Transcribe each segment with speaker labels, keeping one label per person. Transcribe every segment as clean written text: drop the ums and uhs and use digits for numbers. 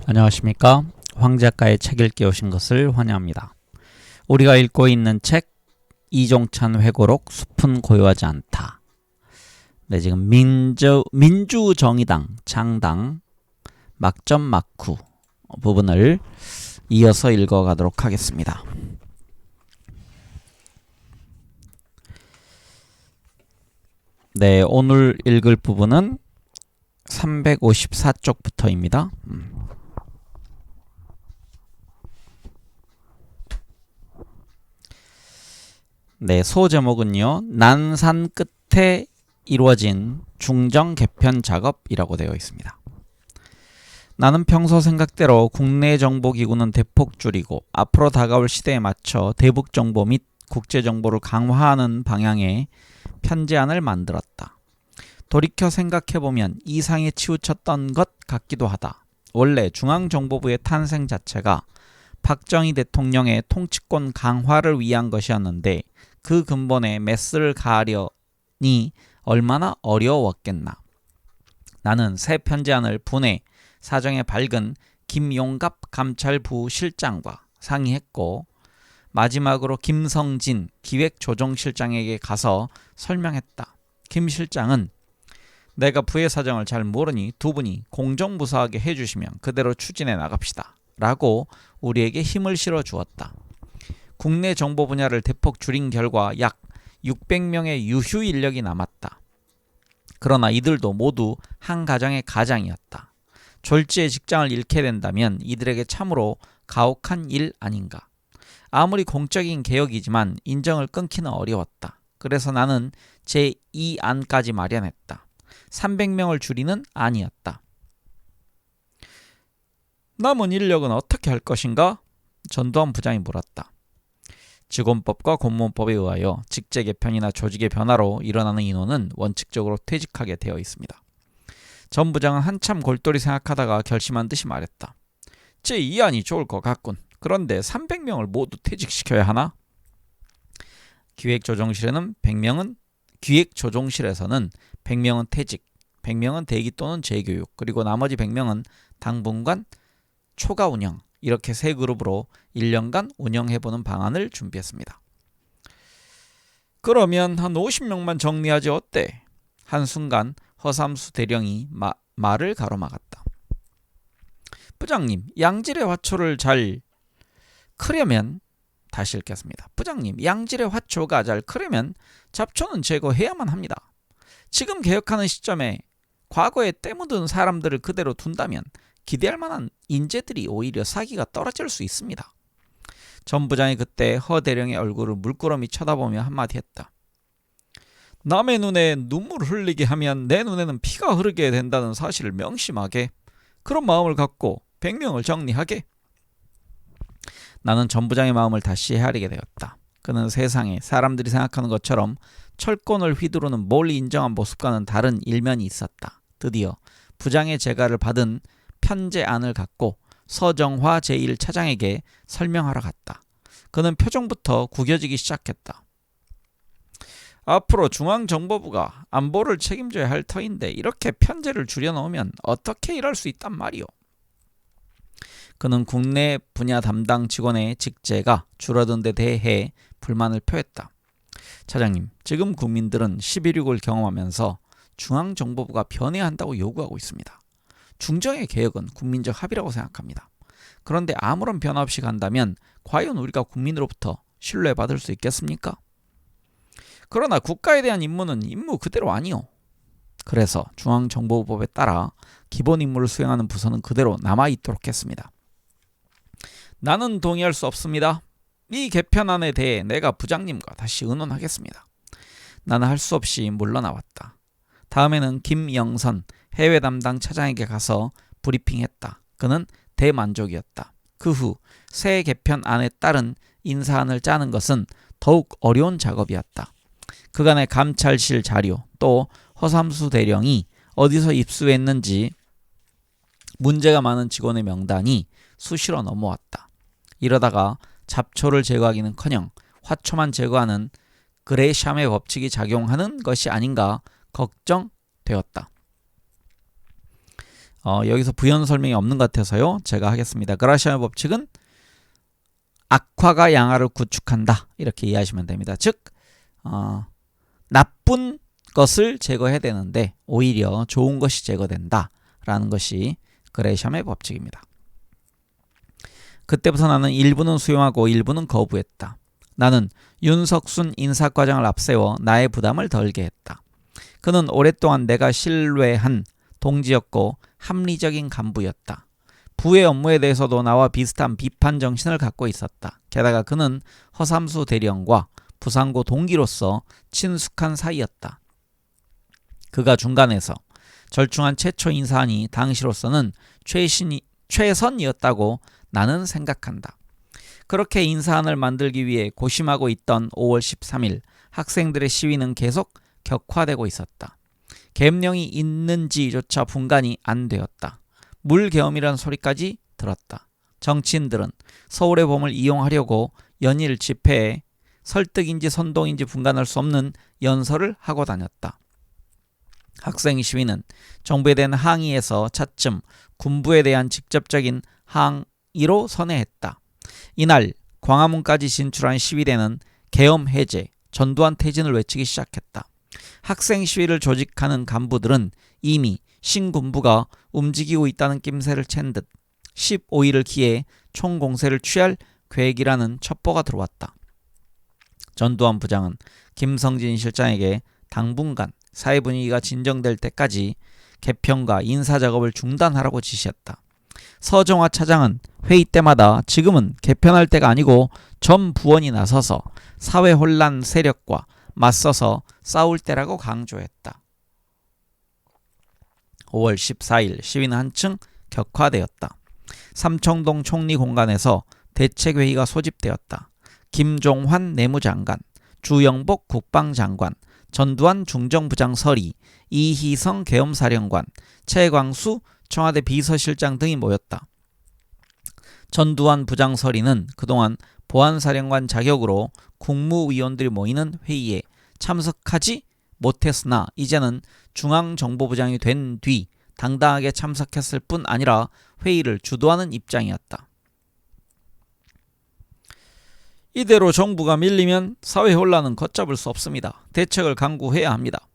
Speaker 1: 안녕하십니까. 황 작가의 책 읽기 오신 것을 환영합니다. 우리가 읽고 있는 책 이종찬 회고록 숲은 고요하지 않다. 네, 지금 민주정의당 창당 막점 막후 부분을 이어서 읽어가도록 하겠습니다. 네, 오늘 읽을 부분은 354쪽부터입니다. 네, 소제목은요. 난산 끝에 이루어진 중정 개편 작업이라고 되어 있습니다. 나는 평소 생각대로 국내 정보기구는 대폭 줄이고 앞으로 다가올 시대에 맞춰 대북 정보 및 국제 정보를 강화하는 방향의 편제안을 만들었다. 돌이켜 생각해보면 이상에 치우쳤던 것 같기도 하다. 원래 중앙정보부의 탄생 자체가 박정희 대통령의 통치권 강화를 위한 것이었는데 그 근본에 메스를 가려니 얼마나 어려웠겠나. 나는 새 편제안을 분해 사정에 밝은 김용갑 감찰부 실장과 상의했고 마지막으로 김성진 기획조정실장에게 가서 설명했다. 김 실장은 내가 부의 사정을 잘 모르니 두 분이 공정무사하게 해주시면 그대로 추진해 나갑시다 라고 우리에게 힘을 실어 주었다. 국내 정보 분야를 대폭 줄인 결과 약 600명의 유휴 인력이 남았다. 그러나 이들도 모두 한 가정의 가장이었다. 졸지에 직장을 잃게 된다면 이들에게 참으로 가혹한 일 아닌가. 아무리 공적인 개혁이지만 인정을 끊기는 어려웠다. 그래서 나는 제2안까지 마련했다. 300명을 줄이는 안이었다. 남은 인력은 어떻게 할 것인가? 전두환 부장이 물었다. 직원법과 공무원법에 의하여 직제 개편이나 조직의 변화로 일어나는 인원은 원칙적으로 퇴직하게 되어 있습니다. 전 부장은 한참 골똘히 생각하다가 결심한 듯이 말했다. 제2안이 좋을 것 같군. 그런데 300명을 모두 퇴직시켜야 하나? 기획조정실에서는 100명은 퇴직, 100명은 대기 또는 재교육, 그리고 나머지 100명은 당분간 초과 운영, 이렇게 세 그룹으로 1년간 운영해보는 방안을 준비했습니다. 그러면 한 50명만 정리하지 어때? 한순간 허삼수 대령이 말을 가로막았다. 부장님, 양질의 화초를 잘 크려면 다시 읽겠습니다. 부장님, 양질의 화초가 잘 크려면 잡초는 제거해야만 합니다. 지금 개혁하는 시점에 과거에 때묻은 사람들을 그대로 둔다면 기대할 만한 인재들이 오히려 사기가 떨어질 수 있습니다. 전 부장이 그때 허 대령의 얼굴을 물끄러미 쳐다보며 한마디 했다. 남의 눈에 눈물을 흘리게 하면 내 눈에는 피가 흐르게 된다는 사실을 명심하게. 그런 마음을 갖고 100명을 정리하게. 나는 전 부장의 마음을 다시 헤아리게 되었다. 그는 세상에 사람들이 생각하는 것처럼 철권을 휘두르는 몰리 인정한 모습과는 다른 일면이 있었다. 드디어 부장의 재가를 받은 편제안을 갖고 서정화 제1차장에게 설명하러 갔다. 그는 표정부터 구겨지기 시작했다. 앞으로 중앙정보부가 안보를 책임져야 할 터인데 이렇게 편제를 줄여놓으면 어떻게 일할 수 있단 말이오. 그는 국내 분야 담당 직원의 직제가 줄어든 데 대해 불만을 표했다. 차장님, 지금 국민들은 11.6을 경험하면서 중앙정보부가 변해야 한다고 요구하고 있습니다. 중정의 개혁은 국민적 합의라고 생각합니다. 그런데 아무런 변화 없이 간다면 과연 우리가 국민으로부터 신뢰받을 수 있겠습니까? 그러나 국가에 대한 임무는 임무 그대로 아니오. 그래서 중앙정보부법에 따라 기본 임무를 수행하는 부서는 그대로 남아있도록 했습니다. 나는 동의할 수 없습니다. 이 개편안에 대해 내가 부장님과 다시 의논하겠습니다. 나는 할 수 없이 물러나왔다. 다음에는 김영선 해외 담당 차장에게 가서 브리핑했다. 그는 대만족이었다. 그 후 새 개편안에 따른 인사안을 짜는 것은 더욱 어려운 작업이었다. 그간의 감찰실 자료, 또 허삼수 대령이 어디서 입수했는지 문제가 많은 직원의 명단이 수시로 넘어왔다. 이러다가 잡초를 제거하기는커녕 화초만 제거하는 그레샴의 법칙이 작용하는 것이 아닌가 걱정되었다. 여기서 부연 설명이 없는 것 같아서요. 제가 하겠습니다. 그라시암의 법칙은 악화가 양화를 구축한다. 이렇게 이해하시면 됩니다. 즉 나쁜 것을 제거해야 되는데 오히려 좋은 것이 제거된다. 라는 것이 그레샴의 법칙입니다. 그때부터 나는 일부는 수용하고 일부는 거부했다. 나는 윤석순 인사과장을 앞세워 나의 부담을 덜게 했다. 그는 오랫동안 내가 신뢰한 동지였고 합리적인 간부였다. 부의 업무에 대해서도 나와 비슷한 비판 정신을 갖고 있었다. 게다가 그는 허삼수 대령과 부상고 동기로서 친숙한 사이였다. 그가 중간에서 절충한 최초 인사안이 당시로서는 최선이었다고 나는 생각한다. 그렇게 인사안을 만들기 위해 고심하고 있던 5월 13일 학생들의 시위는 계속 격화되고 있었다. 계엄령이 있는지조차 분간이 안 되었다. 물계엄이란 소리까지 들었다. 정치인들은 서울의 봄을 이용하려고 연일 집회에 설득인지 선동인지 분간할 수 없는 연설을 하고 다녔다. 학생 시위는 정부에 대한 항의에서 차츰 군부에 대한 직접적인 항의로 선회했다. 이날 광화문까지 진출한 시위대는 계엄 해제, 전두환 퇴진을 외치기 시작했다. 학생 시위를 조직하는 간부들은 이미 신군부가 움직이고 있다는 낌새를 챈 듯 15일을 기해 총공세를 취할 계획이라는 첩보가 들어왔다. 전두환 부장은 김성진 실장에게 당분간 사회 분위기가 진정될 때까지 개편과 인사작업을 중단하라고 지시했다. 서정화 차장은 회의 때마다 지금은 개편할 때가 아니고 전 부원이 나서서 사회 혼란 세력과 맞서서 싸울 때라고 강조했다. 5월 14일 시위는 한층 격화되었다. 삼청동 총리 공간에서 대책회의가 소집되었다. 김종환 내무장관, 주영복 국방장관, 전두환 중정부장 서리, 이희성 계엄사령관, 최광수 청와대 비서실장 등이 모였다. 전두환 부장 서리는 그동안 보안사령관 자격으로 국무위원들이 모이는 회의에 참석하지 못했으나 이제는 중앙정보부장이 된 뒤 당당하게 참석했을 뿐 아니라 회의를 주도하는 입장이었다. 이대로 정부가 밀리면 사회 혼란은 걷잡을 수 없습니다. 대책을 강구해야 합니다.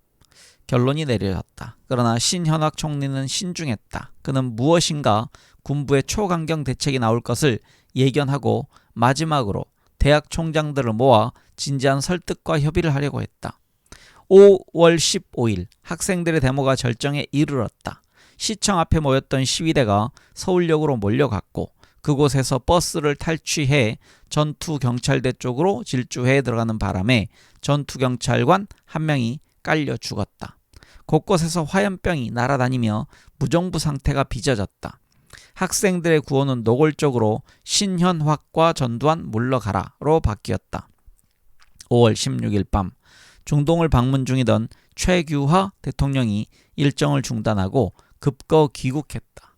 Speaker 1: 결론이 내려졌다. 그러나 신현학 총리는 신중했다. 그는 무엇인가 군부의 초강경 대책이 나올 것을 예견하고 마지막으로 대학 총장들을 모아 진지한 설득과 협의를 하려고 했다. 5월 15일 학생들의 데모가 절정에 이르렀다. 시청 앞에 모였던 시위대가 서울역으로 몰려갔고 그곳에서 버스를 탈취해 전투경찰대 쪽으로 질주해 들어가는 바람에 전투경찰관 한 명이 깔려 죽었다. 곳곳에서 화염병이 날아다니며 무정부 상태가 빚어졌다. 학생들의 구호는 노골적으로 신현확과 전두환 물러가라로 바뀌었다. 5월 16일 밤 중동을 방문 중이던 최규하 대통령이 일정을 중단하고 급거 귀국했다.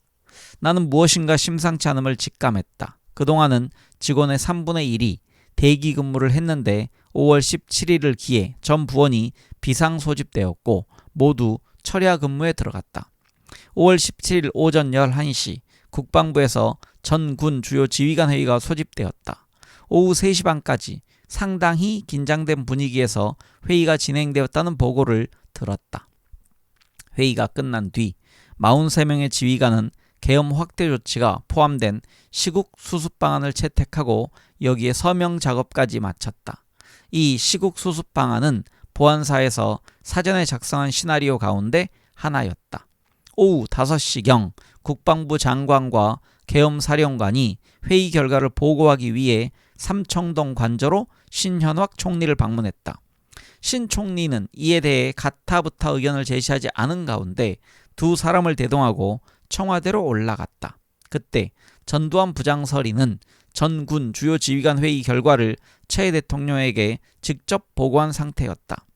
Speaker 1: 나는 무엇인가 심상치 않음을 직감했다. 그동안은 직원의 3분의 1이 대기 근무를 했는데 5월 17일을 기해 전 부원이 비상소집되었고 모두 철야 근무에 들어갔다. 5월 17일 오전 11시 국방부에서 전군 주요 지휘관 회의가 소집되었다. 오후 3시 반까지 상당히 긴장된 분위기에서 회의가 진행되었다는 보고를 들었다. 회의가 끝난 뒤 43명의 지휘관은 계엄 확대 조치가 포함된 시국 수습 방안을 채택하고 여기에 서명 작업까지 마쳤다. 이 시국 수습 방안은 보안사에서 사전에 작성한 시나리오 가운데 하나였다. 오후 5시경 국방부 장관과 계엄사령관이 회의 결과를 보고하기 위해 삼청동 관저로 신현확 총리를 방문했다. 신 총리는 이에 대해 가타부타 의견을 제시하지 않은 가운데 두 사람을 대동하고 청와대로 올라갔다. 그때 전두환 부장서리는 전군 주요 지휘관 회의 결과를 최 대통령에게 직접 보고한 상태였다.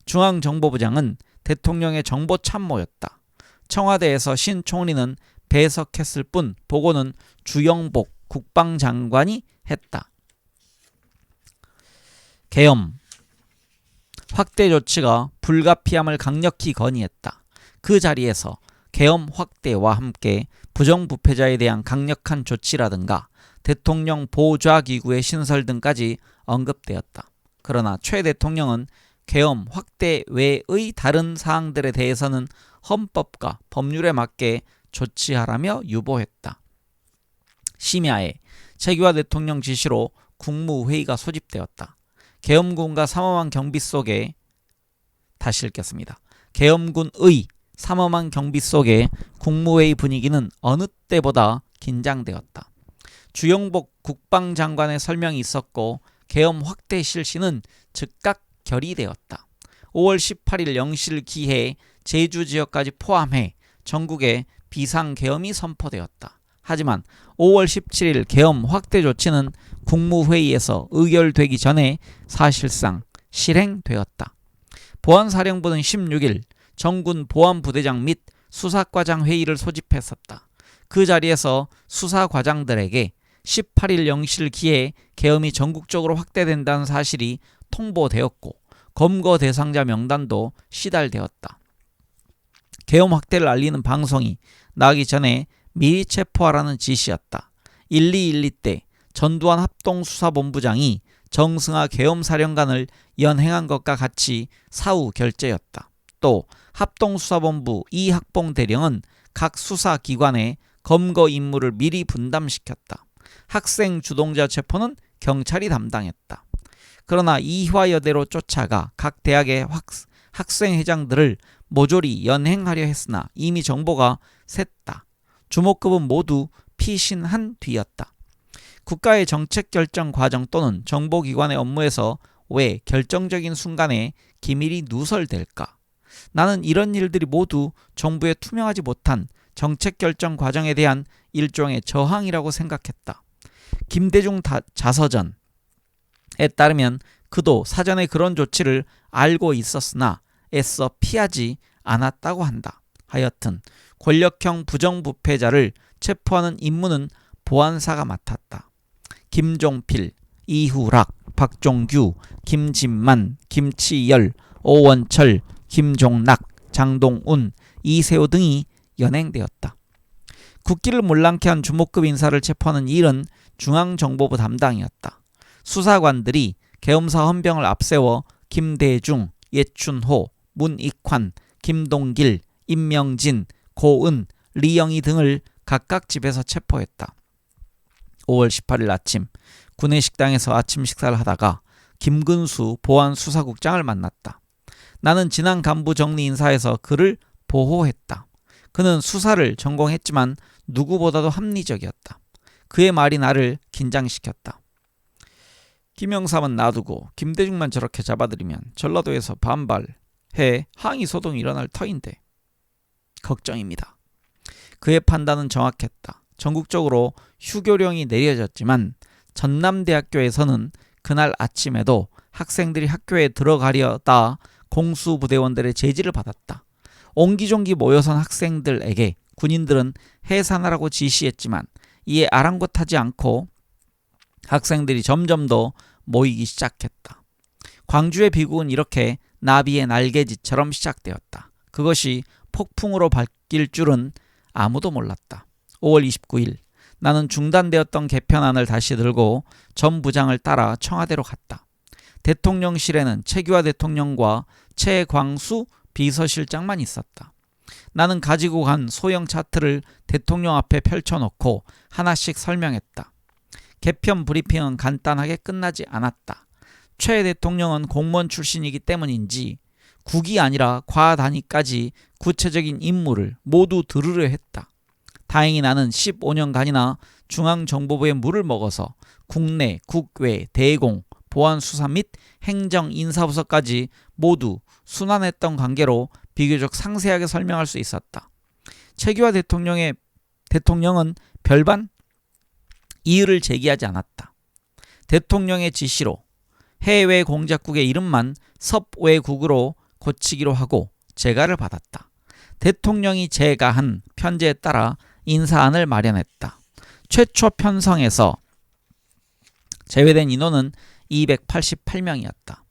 Speaker 1: 중앙정보부장은 대통령의 정보 참모였다. 청와대에서 신 총리는 배석했을 뿐 보고는 주영복 국방장관이 했다. 계엄 확대 조치가 불가피함을 강력히 건의했다. 그 자리에서 계엄 확대와 함께 부정부패자에 대한 강력한 조치라든가 대통령 보좌기구의 신설 등까지 언급되었다. 그러나 최 대통령은 계엄 확대 외의 다른 사항들에 대해서는 헌법과 법률에 맞게 조치하라며 유보했다. 심야에 최규하 대통령 지시로 국무회의가 소집되었다. 계엄군과 삼엄한 경비 속에 다시 읽겠습니다. 계엄군의 삼엄한 경비 속에 국무회의 분위기는 어느 때보다 긴장되었다. 주영복 국방장관의 설명이 있었고 계엄 확대 실시는 즉각 결의되었다. 5월 18일 0시 기해 제주 지역까지 포함해 전국에 비상계엄이 선포되었다. 하지만 5월 17일 계엄 확대 조치는 국무회의에서 의결되기 전에 사실상 실행되었다. 보안사령부는 16일 정군 보안부대장 및 수사과장 회의를 소집했었다. 그 자리에서 수사과장들에게 18일 0시 기해 계엄이 전국적으로 확대된다는 사실이 통보되었고 검거 대상자 명단도 시달되었다. 계엄 확대를 알리는 방송이 나기 전에 미리 체포하라는 지시였다. 1212 때 전두환 합동수사본부장이 정승하 계엄사령관을 연행한 것과 같이 사후 결재였다. 또 합동수사본부 이학봉대령은 각 수사기관에 검거 임무를 미리 분담시켰다. 학생 주동자 체포는 경찰이 담당했다. 그러나 이화여대로 쫓아가 각 대학의 학생회장들을 모조리 연행하려 했으나 이미 정보가 샜다. 주목급은 모두 피신한 뒤였다. 국가의 정책 결정 과정 또는 정보기관의 업무에서 왜 결정적인 순간에 기밀이 누설될까? 나는 이런 일들이 모두 정부에 투명하지 못한 정책 결정 과정에 대한 일종의 저항이라고 생각했다. 김대중 자서전에 따르면 그도 사전에 그런 조치를 알고 있었으나 애써 피하지 않았다고 한다. 하여튼 권력형 부정부패자를 체포하는 임무는 보안사가 맡았다. 김종필, 이후락, 박종규, 김진만, 김치열, 오원철, 김종락, 장동운, 이세호 등이 연행되었다. 국기를 몰랑케 한 주목급 인사를 체포하는 일은 중앙정보부 담당이었다. 수사관들이 계엄사 헌병을 앞세워 김대중, 예춘호, 문익환, 김동길, 임명진, 고은, 리영희 등을 각각 집에서 체포했다. 5월 18일 아침 구내식당에서 아침 식사를 하다가 김근수 보안수사국장을 만났다. 나는 지난 간부 정리 인사에서 그를 보호했다. 그는 수사를 전공했지만 누구보다도 합리적이었다. 그의 말이 나를 긴장시켰다. 김영삼은 놔두고 김대중만 저렇게 잡아들이면 전라도에서 반발해 항의 소동이 일어날 터인데 걱정입니다. 그의 판단은 정확했다. 전국적으로 휴교령이 내려졌지만 전남대학교에서는 그날 아침에도 학생들이 학교에 들어가려다 공수부대원들의 제지를 받았다. 옹기종기 모여선 학생들에게 군인들은 해산하라고 지시했지만 이에 아랑곳하지 않고 학생들이 점점 더 모이기 시작했다. 광주의 비극은 이렇게 나비의 날개짓처럼 시작되었다. 그것이 폭풍으로 바뀔 줄은 아무도 몰랐다. 5월 29일 나는 중단되었던 개편안을 다시 들고 전 부장을 따라 청와대로 갔다. 대통령실에는 최규하 대통령과 최광수 비서실장만 있었다. 나는 가지고 간 소형 차트를 대통령 앞에 펼쳐놓고 하나씩 설명했다. 개편 브리핑은 간단하게 끝나지 않았다. 최 대통령은 공무원 출신이기 때문인지 국이 아니라 과 단위까지 구체적인 임무를 모두 들으려 했다. 다행히 나는 15년간이나 중앙정보부의 물을 먹어서 국내, 국외, 대공, 보안수사 및 행정, 인사부서까지 모두 순환했던 관계로 비교적 상세하게 설명할 수 있었다. 최규하 대통령은 별반 이의를 제기하지 않았다. 대통령의 지시로 해외 공작국의 이름만 섭외국으로 고치기로 하고 재가를 받았다. 대통령이 재가한 편제에 따라 인사안을 마련했다. 최초 편성에서 제외된 인원은 288명이었다.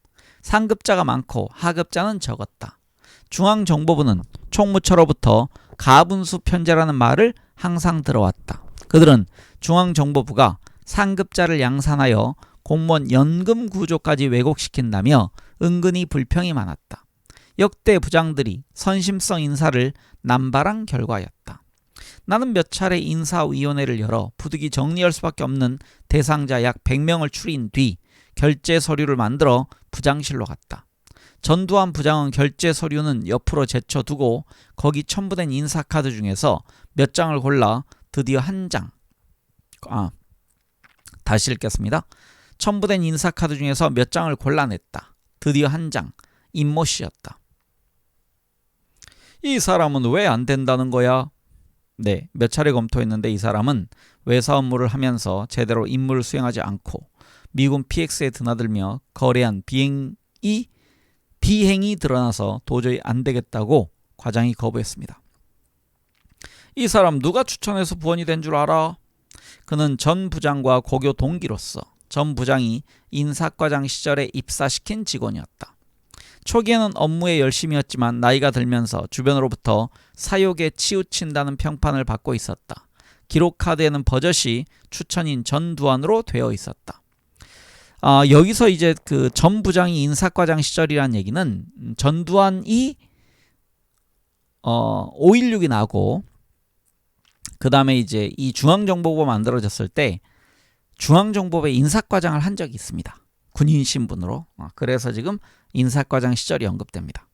Speaker 1: 상급자가 많고 하급자는 적었다. 중앙정보부는 총무처로부터 가분수 편제라는 말을 항상 들어왔다. 그들은 중앙정보부가 상급자를 양산하여 공무원 연금 구조까지 왜곡시킨다며 은근히 불평이 많았다. 역대 부장들이 선심성 인사를 남발한 결과였다. 나는 몇 차례 인사위원회를 열어 부득이 정리할 수밖에 없는 대상자 약 100명을 추린 뒤 결제 서류를 만들어 부장실로 갔다. 전두환 부장은 결제 서류는 옆으로 제쳐두고 거기 첨부된 인사카드 중에서 몇 장을 골라 드디어 한 장, 다시 읽겠습니다. 첨부된 인사카드 중에서 몇 장을 골라냈다. 드디어 한 장, 임모씨였다. 이 사람은 왜 안 된다는 거야? 네, 몇 차례 검토했는데 이 사람은 외사 업무를 하면서 제대로 임무를 수행하지 않고 미군 PX에 드나들며 거래한 비행이 드러나서 도저히 안 되겠다고 과장이 거부했습니다. 이 사람 누가 추천해서 부원이 된 줄 알아? 그는 전 부장과 고교 동기로서 전 부장이 인사과장 시절에 입사시킨 직원이었다. 초기에는 업무에 열심이었지만 나이가 들면서 주변으로부터 사욕에 치우친다는 평판을 받고 있었다. 기록카드에는 버젓이 추천인 전두환으로 되어 있었다. 여기서 이제 그 전 부장이 인사과장 시절이란 얘기는 전두환이 5.16이 나고 그 다음에 이제 이 중앙정보부가 만들어졌을 때 중앙정보부에 인사과장을 한 적이 있습니다. 군인 신분으로. 그래서 지금 인사과장 시절이 언급됩니다.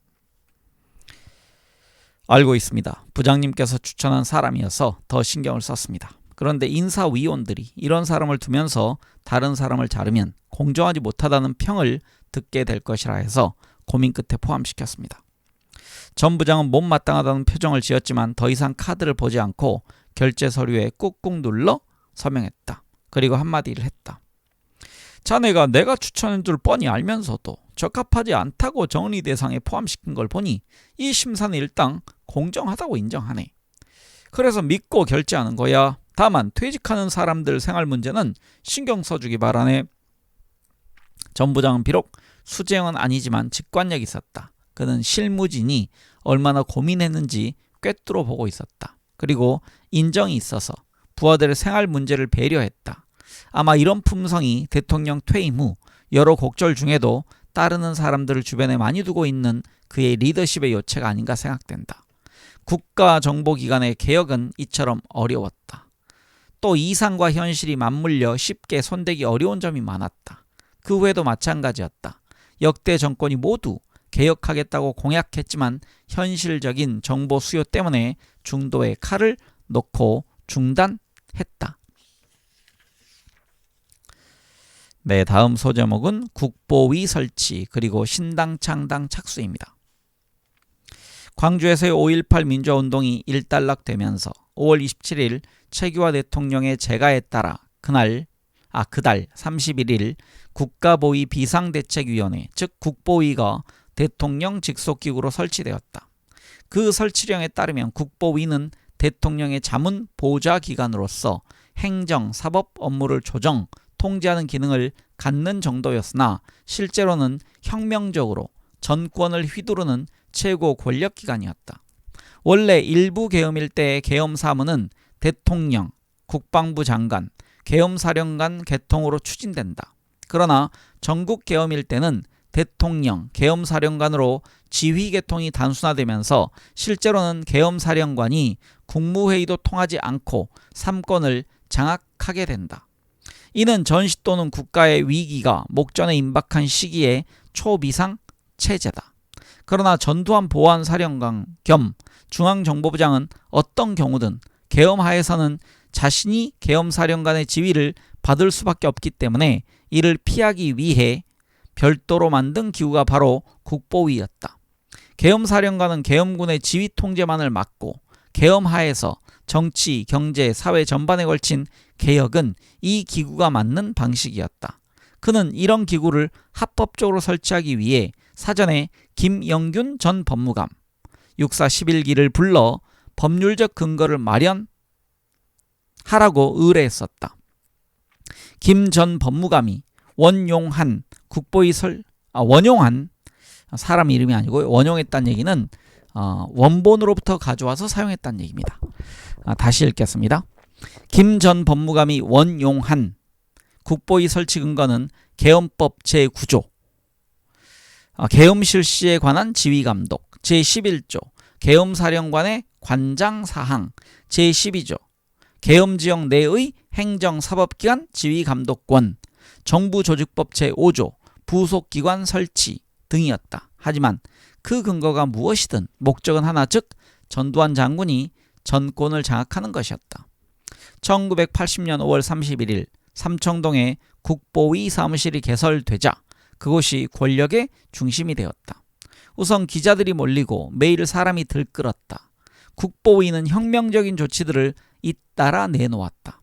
Speaker 1: 알고 있습니다. 부장님께서 추천한 사람이어서 더 신경을 썼습니다. 그런데 인사위원들이 이런 사람을 두면서 다른 사람을 자르면 공정하지 못하다는 평을 듣게 될 것이라 해서 고민 끝에 포함시켰습니다. 전 부장은 못마땅하다는 표정을 지었지만 더 이상 카드를 보지 않고 결제 서류에 꾹꾹 눌러 서명했다. 그리고 한마디를 했다. 자네가 내가 추천한 줄 뻔히 알면서도 적합하지 않다고 정리 대상에 포함시킨 걸 보니 이 심사는 일단 공정하다고 인정하네. 그래서 믿고 결제하는 거야. 다만 퇴직하는 사람들 생활 문제는 신경 써주기 바라네. 전 부장은 비록 수재형은 아니지만 직관력이 있었다. 그는 실무진이 얼마나 고민했는지 꿰뚫어 보고 있었다. 그리고 인정이 있어서 부하들의 생활 문제를 배려했다. 아마 이런 품성이 대통령 퇴임 후 여러 곡절 중에도 따르는 사람들을 주변에 많이 두고 있는 그의 리더십의 요체가 아닌가 생각된다. 국가정보기관의 개혁은 이처럼 어려웠다. 또 이상과 현실이 맞물려 쉽게 손대기 어려운 점이 많았다. 그 후에도 마찬가지였다. 역대 정권이 모두 개혁하겠다고 공약했지만 현실적인 정보 수요 때문에 중도에 칼을 놓고 중단했다. 네, 다음 소제목은 국보위 설치 그리고 신당 창당 착수입니다. 광주에서의 5.18 민주화운동이 일단락되면서 5월 27일 최규하 대통령의 재가에 따라 그달 31일 국가보위 비상대책위원회 즉 국보위가 대통령 직속기구로 설치되었다. 그 설치령에 따르면 국보위는 대통령의 자문 보좌기관으로서 행정, 사법 업무를 조정, 통제하는 기능을 갖는 정도였으나 실제로는 혁명적으로 전권을 휘두르는 최고 권력기관이었다. 원래 일부 계엄일 때의 계엄 사무는 대통령, 국방부 장관, 계엄사령관 계통으로 추진된다. 그러나 전국 계엄일 때는 대통령, 계엄사령관으로 지휘 계통이 단순화되면서 실제로는 계엄사령관이 국무회의도 통하지 않고 삼권을 장악하게 된다. 이는 전시 또는 국가의 위기가 목전에 임박한 시기에 초비상 체제다. 그러나 전두환 보안사령관 겸 중앙정보부장은 어떤 경우든 계엄하에서는 자신이 계엄사령관의 지휘를 받을 수밖에 없기 때문에 이를 피하기 위해 별도로 만든 기구가 바로 국보위였다. 계엄사령관은 계엄군의 지휘 통제만을 맡고 계엄하에서 정치, 경제, 사회 전반에 걸친 개혁은 이 기구가 맡는 방식이었다. 그는 이런 기구를 합법적으로 설치하기 위해 사전에 김영균 전 법무감, 육사 11기를 불러 법률적 근거를 마련하라고 의뢰했었다. 김 전 법무감이 원용한 사람 이름이 아니고 원용했다는 얘기는 원본으로부터 가져와서 사용했다는 얘기입니다. 다시 읽겠습니다. 김 전 법무감이 원용한 국보위 설치 근거는 계엄법 제9조 계엄 실시에 관한 지휘감독, 제11조 계엄사령관의 관장사항, 제12조 계엄지역 내의 행정사법기관 지휘감독권, 정부조직법 제5조 부속기관 설치 등이었다. 하지만 그 근거가 무엇이든 목적은 하나, 즉 전두환 장군이 전권을 장악하는 것이었다. 1980년 5월 31일 삼청동에 국보위 사무실이 개설되자 그곳이 권력의 중심이 되었다. 우선 기자들이 몰리고 매일 사람이 들끓었다. 국보위는 혁명적인 조치들을 잇따라 내놓았다.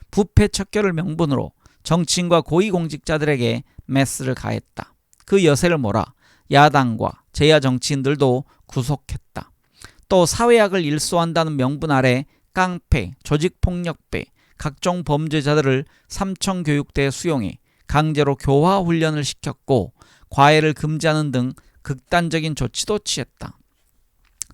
Speaker 1: 부패 척결을 명분으로 정치인과 고위공직자들에게 메스를 가했다. 그 여세를 몰아 야당과 제야 정치인들도 구속했다. 또 사회학을 일소한다는 명분 아래 깡패, 조직폭력배, 각종 범죄자들을 삼청교육대에 수용해 강제로 교화 훈련을 시켰고 과외를 금지하는 등 극단적인 조치도 취했다.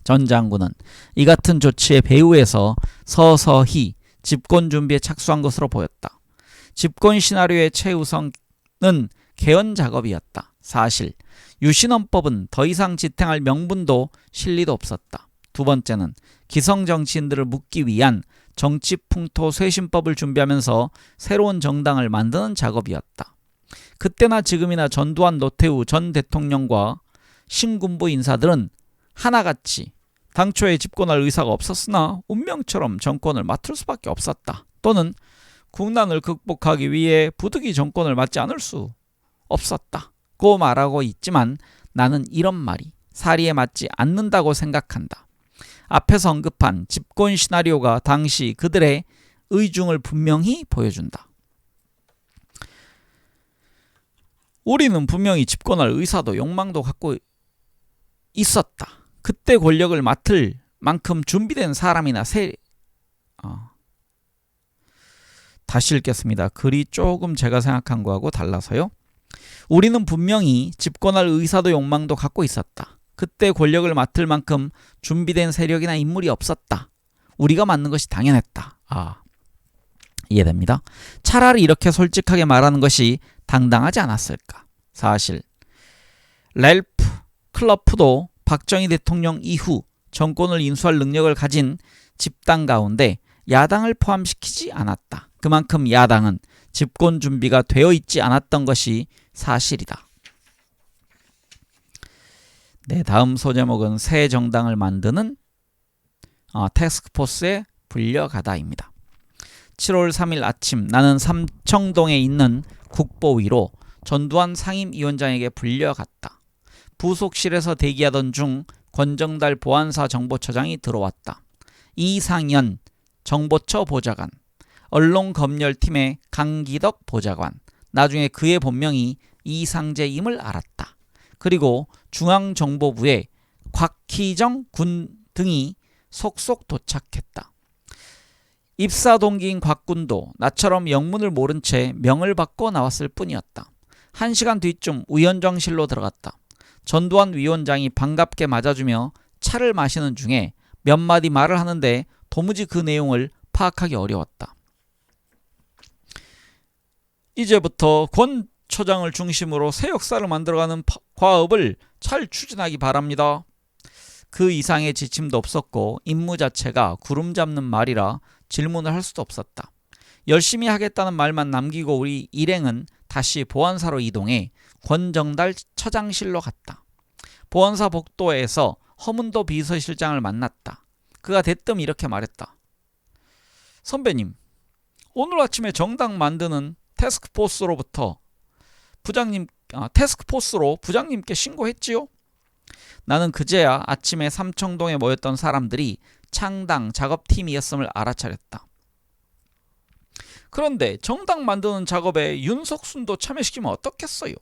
Speaker 1: 전 장군은 이 같은 조치의 배후에서 서서히 집권 준비에 착수한 것으로 보였다. 집권 시나리오의 최우선은 개헌 작업이었다. 사실 유신헌법은 더 이상 지탱할 명분도 실리도 없었다. 두 번째는 기성 정치인들을 묶기 위한 정치풍토쇄신법을 준비하면서 새로운 정당을 만드는 작업이었다. 그때나 지금이나 전두환, 노태우 전 대통령과 신군부 인사들은 하나같이 당초에 집권할 의사가 없었으나 운명처럼 정권을 맡을 수밖에 없었다. 또는 국난을 극복하기 위해 부득이 정권을 맡지 않을 수 없었다고 말하고 있지만 나는 이런 말이 사리에 맞지 않는다고 생각한다. 앞에서 언급한 집권 시나리오가 당시 그들의 의중을 분명히 보여준다. 우리는 분명히 집권할 의사도 욕망도 갖고 있었다. 그때 권력을 맡을 만큼 준비된 사람이나 다시 읽겠습니다. 글이 조금 제가 생각한 거하고 달라서요. 우리는 분명히 집권할 의사도 욕망도 갖고 있었다. 그때 권력을 맡을 만큼 준비된 세력이나 인물이 없었다. 우리가 맡는 것이 당연했다. 이해됩니다. 차라리 이렇게 솔직하게 말하는 것이 당당하지 않았을까. 사실 랠프 클러프도 박정희 대통령 이후 정권을 인수할 능력을 가진 집단 가운데 야당을 포함시키지 않았다. 그만큼 야당은 집권 준비가 되어 있지 않았던 것이 사실이다. 네, 다음 소제목은 새 정당을 만드는 태스크포스에 불려가다입니다. 7월 3일 아침 나는 삼청동에 있는 국보위로 전두환 상임위원장에게 불려갔다. 부속실에서 대기하던 중 권정달 보안사 정보처장이 들어왔다. 이상현 정보처 보좌관, 언론검열팀의 강기덕 보좌관, 나중에 그의 본명이 이상재임을 알았다. 그리고 중앙정보부의 곽희정 군 등이 속속 도착했다. 입사 동기인 곽군도 나처럼 영문을 모른 채 명을 받고 나왔을 뿐이었다. 1시간 뒤쯤 위원장실로 들어갔다. 전두환 위원장이 반갑게 맞아주며 차를 마시는 중에 몇 마디 말을 하는데 도무지 그 내용을 파악하기 어려웠다. 이제부터 권 처장을 중심으로 새 역사를 만들어가는 과업을 잘 추진하기 바랍니다. 그 이상의 지침도 없었고 임무 자체가 구름 잡는 말이라 질문을 할 수도 없었다. 열심히 하겠다는 말만 남기고 우리 일행은 다시 보안사로 이동해 권정달 처장실로 갔다. 보안사 복도에서 허문도 비서실장을 만났다. 그가 대뜸 이렇게 말했다. 선배님, 오늘 아침에 정당 만드는 태스크포스로 부장님께 신고했지요? 나는 그제야 아침에 삼청동에 모였던 사람들이 창당 작업팀이었음을 알아차렸다. 그런데 정당 만드는 작업에 윤석순도 참여시키면 어떻겠어요?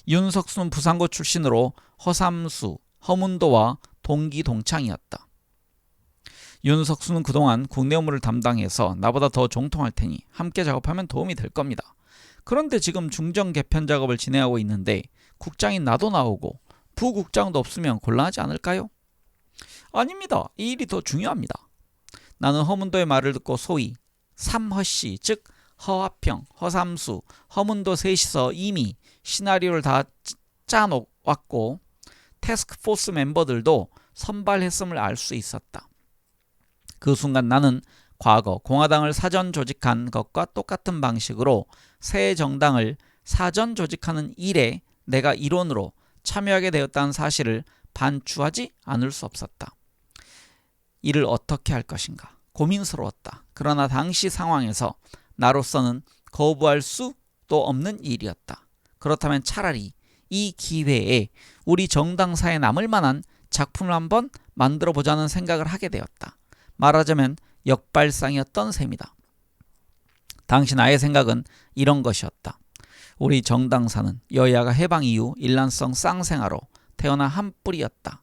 Speaker 1: 윤석순 부산고 출신으로 허삼수, 허문도와 동기동창이었다. 윤석순은 그동안 국내 업무를 담당해서 나보다 더 정통할 테니 함께 작업하면 도움이 될 겁니다. 그런데 지금 중정 개편 작업을 진행하고 있는데 국장인 나도 나오고 부국장도 없으면 곤란하지 않을까요? 아닙니다. 이 일이 더 중요합니다. 나는 허문도의 말을 듣고 소위 삼허씨, 즉 허화평, 허삼수, 허문도 셋이서 이미 시나리오를 다 짜놓았고 태스크포스 멤버들도 선발했음을 알 수 있었다. 그 순간 나는 과거 공화당을 사전 조직한 것과 똑같은 방식으로 새 정당을 사전 조직하는 일에 내가 일원으로 참여하게 되었다는 사실을 반추하지 않을 수 없었다. 이를 어떻게 할 것인가 고민스러웠다. 그러나 당시 상황에서 나로서는 거부할 수도 없는 일이었다. 그렇다면 차라리 이 기회에 우리 정당사에 남을 만한 작품을 한번 만들어 보자는 생각을 하게 되었다. 말하자면 역발상이었던 셈이다. 당시 나의 생각은 이런 것이었다. 우리 정당사는 여야가 해방 이후 일란성 쌍생아로 태어난 한 뿌리였다.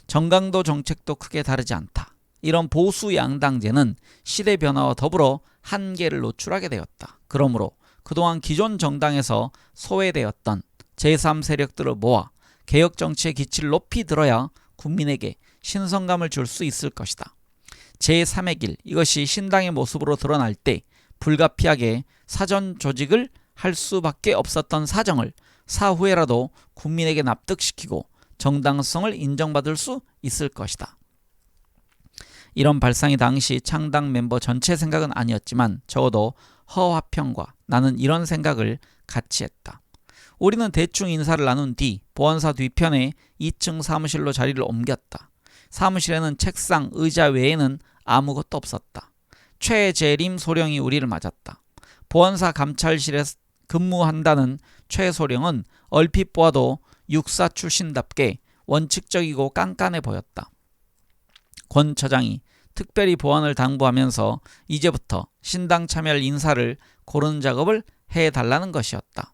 Speaker 1: 정강도 정책도 크게 다르지 않다. 이런 보수 양당제는 시대 변화와 더불어 한계를 노출하게 되었다. 그러므로 그동안 기존 정당에서 소외되었던 제3세력들을 모아 개혁 정치의 기치를 높이 들어야 국민에게 신선감을 줄 수 있을 것이다. 제3의 길, 이것이 신당의 모습으로 드러날 때 불가피하게 사전 조직을 할 수밖에 없었던 사정을 사후에라도 국민에게 납득시키고 정당성을 인정받을 수 있을 것이다. 이런 발상이 당시 창당 멤버 전체 생각은 아니었지만 적어도 허화평과 나는 이런 생각을 같이 했다. 우리는 대충 인사를 나눈 뒤 보안사 뒤편에 2층 사무실로 자리를 옮겼다. 사무실에는 책상, 의자 외에는 아무것도 없었다. 최재림 소령이 우리를 맞았다. 보안사 감찰실에 근무한다는 최소령은 얼핏 보아도 육사 출신답게 원칙적이고 깐깐해 보였다. 권 처장이 특별히 보안을 당부하면서 이제부터 신당 참여할 인사를 고르는 작업을 해달라는 것이었다.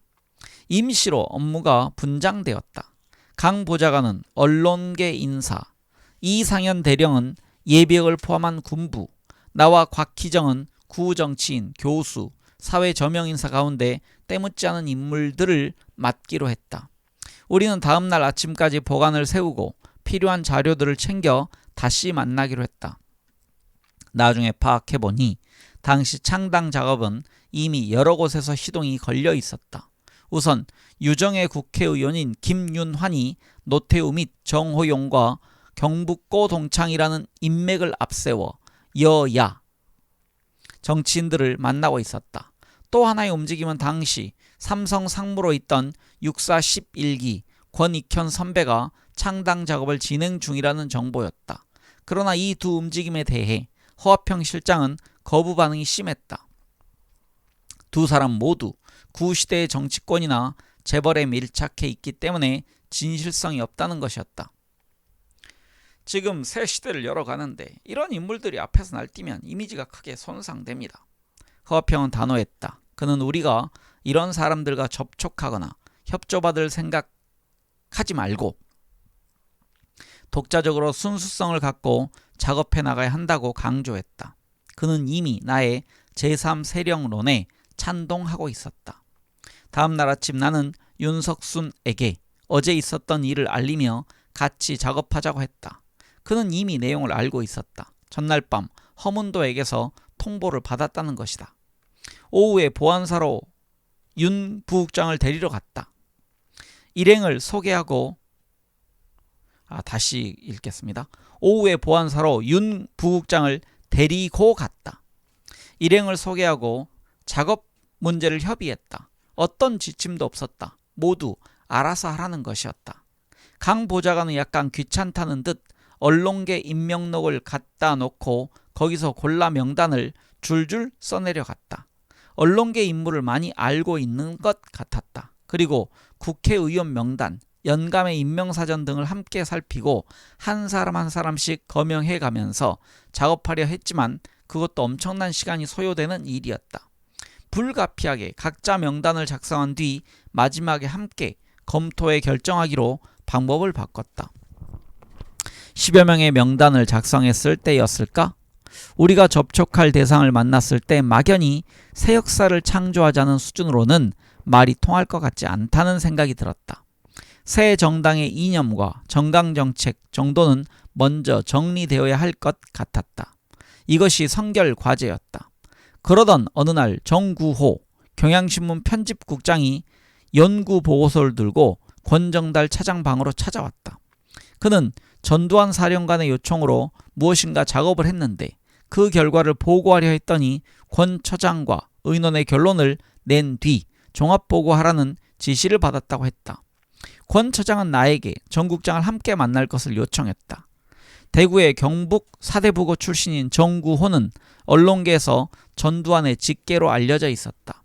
Speaker 1: 임시로 업무가 분장되었다. 강 보좌관은 언론계 인사, 이상현 대령은 예비역을 포함한 군부, 나와 곽희정은 구정치인, 교수, 사회 저명 인사 가운데 때묻지 않은 인물들을 맡기로 했다. 우리는 다음날 아침까지 보관을 세우고 필요한 자료들을 챙겨 다시 만나기로 했다. 나중에 파악해보니 당시 창당 작업은 이미 여러 곳에서 시동이 걸려 있었다. 우선 유정의 국회의원인 김윤환이 노태우 및 정호용과 경북고 동창이라는 인맥을 앞세워 여야 정치인들을 만나고 있었다. 또 하나의 움직임은 당시 삼성 상무로 있던 육사 11기 권익현 선배가 창당 작업을 진행 중이라는 정보였다. 그러나 이 두 움직임에 대해 허화평 실장은 거부 반응이 심했다. 두 사람 모두 구시대의 정치권이나 재벌에 밀착해 있기 때문에 진실성이 없다는 것이었다. 지금 새 시대를 열어가는데 이런 인물들이 앞에서 날뛰면 이미지가 크게 손상됩니다. 허화평은 단호했다. 그는 우리가 이런 사람들과 접촉하거나 협조받을 생각하지 말고 독자적으로 순수성을 갖고 작업해 나가야 한다고 강조했다. 그는 이미 나의 제3세력론에 찬동하고 있었다. 다음날 아침 나는 윤석순에게 어제 있었던 일을 알리며 같이 작업하자고 했다. 그는 이미 내용을 알고 있었다. 전날 밤 허문도에게서 통보를 받았다는 것이다. 오후에 보안사로 윤 부국장을 데리러 갔다. 일행을 소개하고 다시 읽겠습니다. 오후에 보안사로 윤 부국장을 데리고 갔다. 일행을 소개하고 작업 문제를 협의했다. 어떤 지침도 없었다. 모두 알아서 하라는 것이었다. 강 보좌관은 약간 귀찮다는 듯 언론계 임명록을 갖다 놓고 거기서 골라 명단을 줄줄 써내려갔다. 언론계 인물을 많이 알고 있는 것 같았다. 그리고 국회의원 명단, 연감의 임명사전 등을 함께 살피고 한 사람 한 사람씩 거명해 가면서 작업하려 했지만 그것도 엄청난 시간이 소요되는 일이었다. 불가피하게 각자 명단을 작성한 뒤 마지막에 함께 검토해 결정하기로 방법을 바꿨다. 10여 명의 명단을 작성했을 때였을까? 우리가 접촉할 대상을 만났을 때 막연히 새 역사를 창조하자는 수준으로는 말이 통할 것 같지 않다는 생각이 들었다. 새 정당의 이념과 정강정책 정도는 먼저 정리되어야 할 것 같았다. 이것이 선결 과제였다. 그러던 어느 날 정구호 경향신문 편집국장이 연구보고서를 들고 권정달 차장방으로 찾아왔다. 그는 전두환 사령관의 요청으로 무엇인가 작업을 했는데 그 결과를 보고하려 했더니 권 처장과 의논의 결론을 낸 뒤 종합보고하라는 지시를 받았다고 했다. 권 처장은 나에게 정 국장을 함께 만날 것을 요청했다. 대구의 경북 사대부고 출신인 정구호는 언론계에서 전두환의 직계로 알려져 있었다.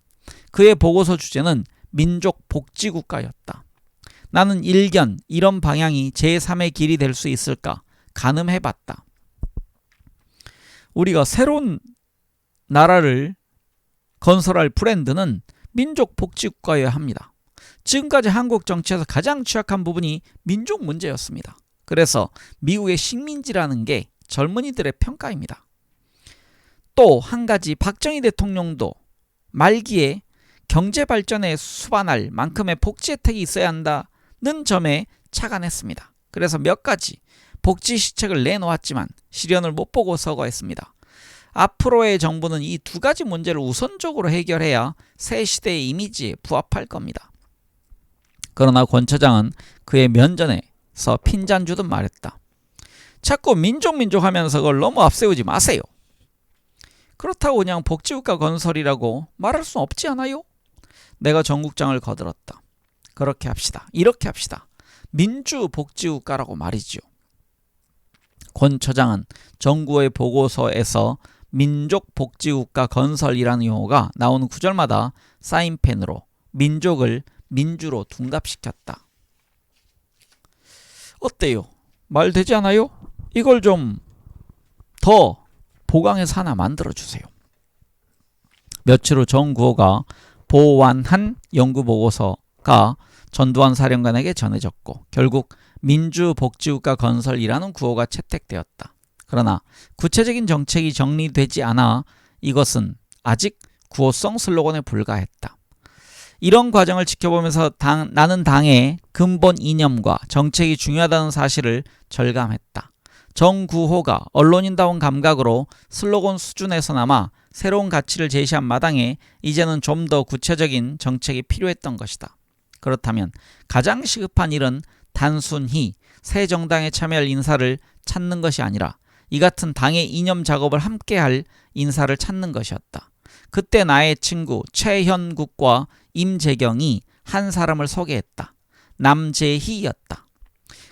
Speaker 1: 그의 보고서 주제는 민족복지국가였다. 나는 일견 이런 방향이 제3의 길이 될 수 있을까 가늠해봤다. 우리가 새로운 나라를 건설할 브랜드는 민족복지국가여야 합니다. 지금까지 한국 정치에서 가장 취약한 부분이 민족 문제였습니다. 그래서 미국의 식민지라는 게 젊은이들의 평가입니다. 또 한 가지 박정희 대통령도 말기에 경제발전에 수반할 만큼의 복지 혜택이 있어야 한다는 점에 착안했습니다. 그래서 몇 가지 복지 시책을 내놓았지만 실현을 못 보고 서거했습니다. 앞으로의 정부는 이 두 가지 문제를 우선적으로 해결해야 새 시대의 이미지에 부합할 겁니다. 그러나 권 처장은 그의 면전에서 핀잔 주듯 말했다. 자꾸 민족 하면서 그걸 너무 앞세우지 마세요. 그렇다고 그냥 복지국가 건설이라고 말할 수 없지 않아요? 내가 정 국장을 거들었다. 그렇게 합시다. 이렇게 합시다. 민주복지국가라고 말이지요. 권 처장은 정구의 보고서에서 민족복지국가 건설이라는 용어가 나오는 구절마다 사인펜으로 민족을 민주로 둔갑시켰다. 어때요? 말 되지 않아요? 이걸 좀 더 보강해서 하나 만들어주세요. 며칠 후 정구호가 보완한 연구보고서가 전두환 사령관에게 전해졌고 결국 민주복지국가 건설이라는 구호가 채택되었다. 그러나 구체적인 정책이 정리되지 않아 이것은 아직 구호성 슬로건에 불과했다. 이런 과정을 지켜보면서 나는 당의 근본 이념과 정책이 중요하다는 사실을 절감했다. 정구호가 언론인다운 감각으로 슬로건 수준에서나마 새로운 가치를 제시한 마당에 이제는 좀 더 구체적인 정책이 필요했던 것이다. 그렇다면 가장 시급한 일은 단순히 새 정당에 참여할 인사를 찾는 것이 아니라 이 같은 당의 이념 작업을 함께할 인사를 찾는 것이었다. 그때 나의 친구 최현국과 임재경이 한 사람을 소개했다. 남재희였다.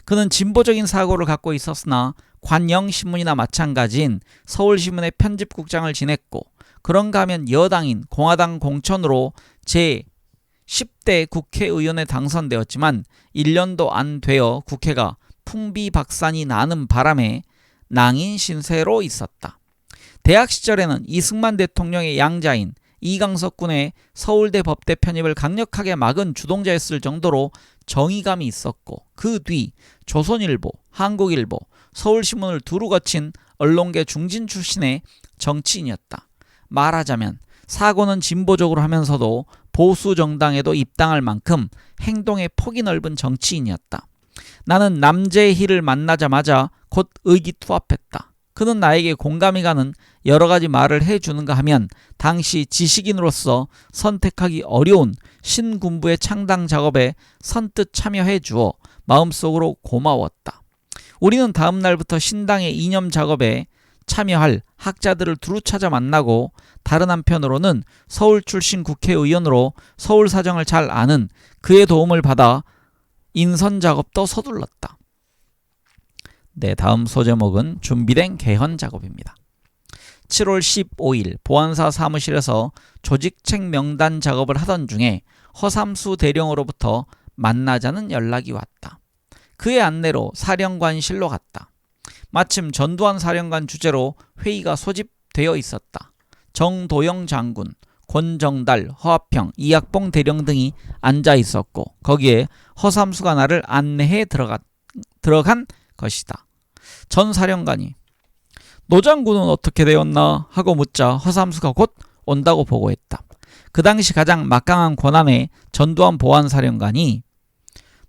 Speaker 1: 그는 진보적인 사고를 갖고 있었으나 관영신문이나 마찬가지인 서울신문의 편집국장을 지냈고 그런가 하면 여당인 공화당 공천으로 제10대 국회의원에 당선되었지만 1년도 안 되어 국회가 풍비박산이 나는 바람에 낭인 신세로 있었다. 대학 시절에는 이승만 대통령의 양자인 이강석 군의 서울대 법대 편입을 강력하게 막은 주동자였을 정도로 정의감이 있었고 그 뒤 조선일보, 한국일보, 서울신문을 두루 거친 언론계 중진 출신의 정치인이었다. 말하자면 사고는 진보적으로 하면서도 보수 정당에도 입당할 만큼 행동의 폭이 넓은 정치인이었다. 나는 남재희를 만나자마자 곧 의기투합했다. 그는 나에게 공감이 가는 여러 가지 말을 해주는가 하면 당시 지식인으로서 선택하기 어려운 신군부의 창당 작업에 선뜻 참여해 주어 마음속으로 고마웠다. 우리는 다음 날부터 신당의 이념 작업에 참여할 학자들을 두루 찾아 만나고 다른 한편으로는 서울 출신 국회의원으로 서울 사정을 잘 아는 그의 도움을 받아 인선 작업도 서둘렀다. 네, 다음 소제목은 준비된 개헌 작업입니다. 7월 15일 보안사 사무실에서 조직책 명단 작업을 하던 중에 허삼수 대령으로부터 만나자는 연락이 왔다. 그의 안내로 사령관실로 갔다. 마침 전두환 사령관 주재로 회의가 소집되어 있었다. 정도영 장군, 권정달, 허합평, 이학봉 대령 등이 앉아 있었고 거기에 허삼수가 나를 안내해 들어간 것이다. 전 사령관이 노 장군은 어떻게 되었나 하고 묻자 허삼수가 곧 온다고 보고했다. 그 당시 가장 막강한 권한의 전두환 보안사령관이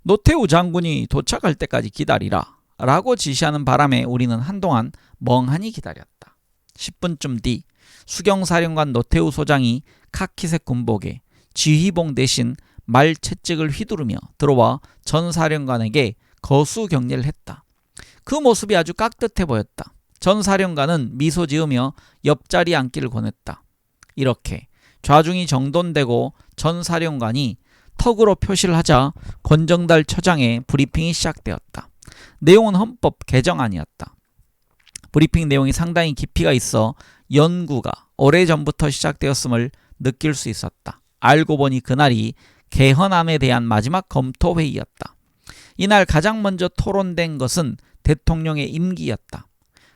Speaker 1: 노태우 장군이 도착할 때까지 기다리라 라고 지시하는 바람에 우리는 한동안 멍하니 기다렸다. 10분쯤 뒤 수경사령관 노태우 소장이 카키색 군복에 지휘봉 대신 말 채찍을 휘두르며 들어와 전 사령관에게 거수 격려를 했다. 그 모습이 아주 깍듯해 보였다. 전 사령관은 미소 지으며 옆자리에 앉기를 권했다. 이렇게 좌중이 정돈되고 전 사령관이 턱으로 표시를 하자 권정달 처장의 브리핑이 시작되었다. 내용은 헌법 개정안이었다. 브리핑 내용이 상당히 깊이가 있어 연구가 오래전부터 시작되었음을 느낄 수 있었다. 알고 보니 그날이 개헌안에 대한 마지막 검토 회의였다. 이날 가장 먼저 토론된 것은 대통령의 임기였다.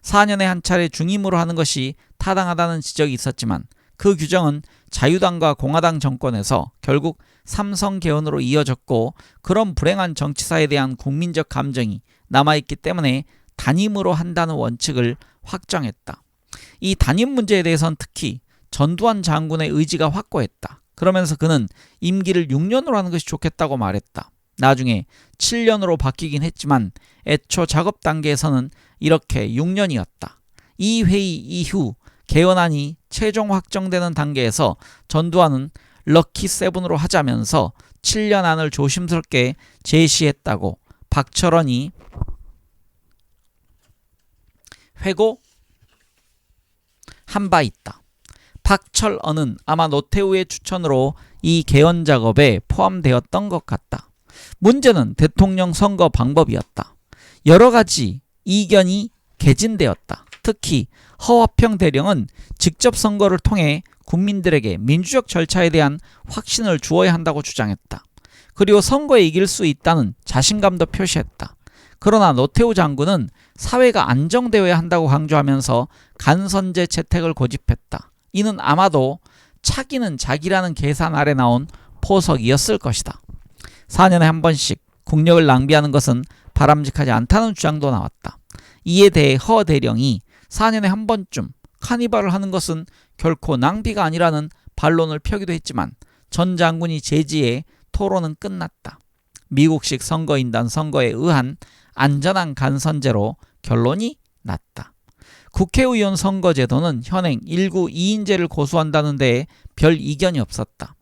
Speaker 1: 4년에 한 차례 중임으로 하는 것이 타당하다는 지적이 있었지만 그 규정은 자유당과 공화당 정권에서 결국 삼성 개헌으로 이어졌고 그런 불행한 정치사에 대한 국민적 감정이 남아있기 때문에 단임으로 한다는 원칙을 확정했다. 이 단임 문제에 대해서는 특히 전두환 장군의 의지가 확고했다. 그러면서 그는 임기를 6년으로 하는 것이 좋겠다고 말했다. 나중에 7년으로 바뀌긴 했지만 애초 작업 단계에서는 이렇게 6년이었다. 이 회의 이후 개헌안이 최종 확정되는 단계에서 전두환은 럭키 세븐으로 하자면서 7년 안을 조심스럽게 제시했다고 박철원이 회고한 바 있다. 박철언은 아마 노태우의 추천으로 이 개헌 작업에 포함되었던 것 같다. 문제는 대통령 선거 방법이었다. 여러 가지 이견이 개진되었다. 특히 허화평 대령은 직접 선거를 통해 국민들에게 민주적 절차에 대한 확신을 주어야 한다고 주장했다. 그리고 선거에 이길 수 있다는 자신감도 표시했다. 그러나 노태우 장군은 사회가 안정되어야 한다고 강조하면서 간선제 채택을 고집했다. 이는 아마도 차기는 자기라는 계산 아래 나온 포석이었을 것이다. 4년에 한 번씩 국력을 낭비하는 것은 바람직하지 않다는 주장도 나왔다. 이에 대해 허 대령이 4년에 한 번쯤 카니발을 하는 것은 결코 낭비가 아니라는 반론을 펴기도 했지만 전 장군이 제지해 토론은 끝났다. 미국식 선거인단 선거에 의한 안전한 간선제로 결론이 났다. 국회의원 선거제도는 현행 1구 2인제를 고수한다는 데에 별 이견이 없었다.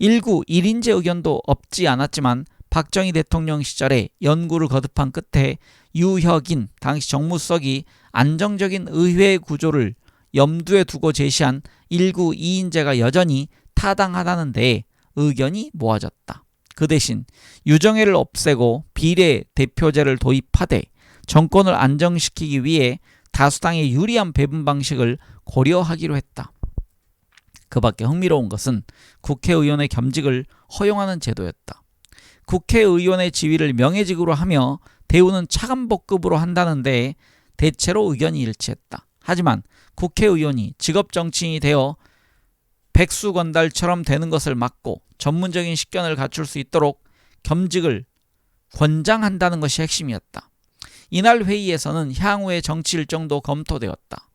Speaker 1: 1구 1인제 의견도 없지 않았지만 박정희 대통령 시절에 연구를 거듭한 끝에 유혁인 당시 정무수석이 안정적인 의회 구조를 염두에 두고 제시한 1구 2인제가 여전히 타당하다는 데에 의견이 모아졌다. 그 대신 유정회를 없애고 비례대표제를 도입하되 정권을 안정시키기 위해 다수당의 유리한 배분 방식을 고려하기로 했다. 그 밖에 흥미로운 것은 국회의원의 겸직을 허용하는 제도였다. 국회의원의 지위를 명예직으로 하며 대우는 차관복급으로 한다는 데에 대체로 의견이 일치했다. 하지만 국회의원이 직업정치인이 되어 백수건달처럼 되는 것을 막고 전문적인 식견을 갖출 수 있도록 겸직을 권장한다는 것이 핵심이었다. 이날 회의에서는 향후의 정치 일정도 검토되었다.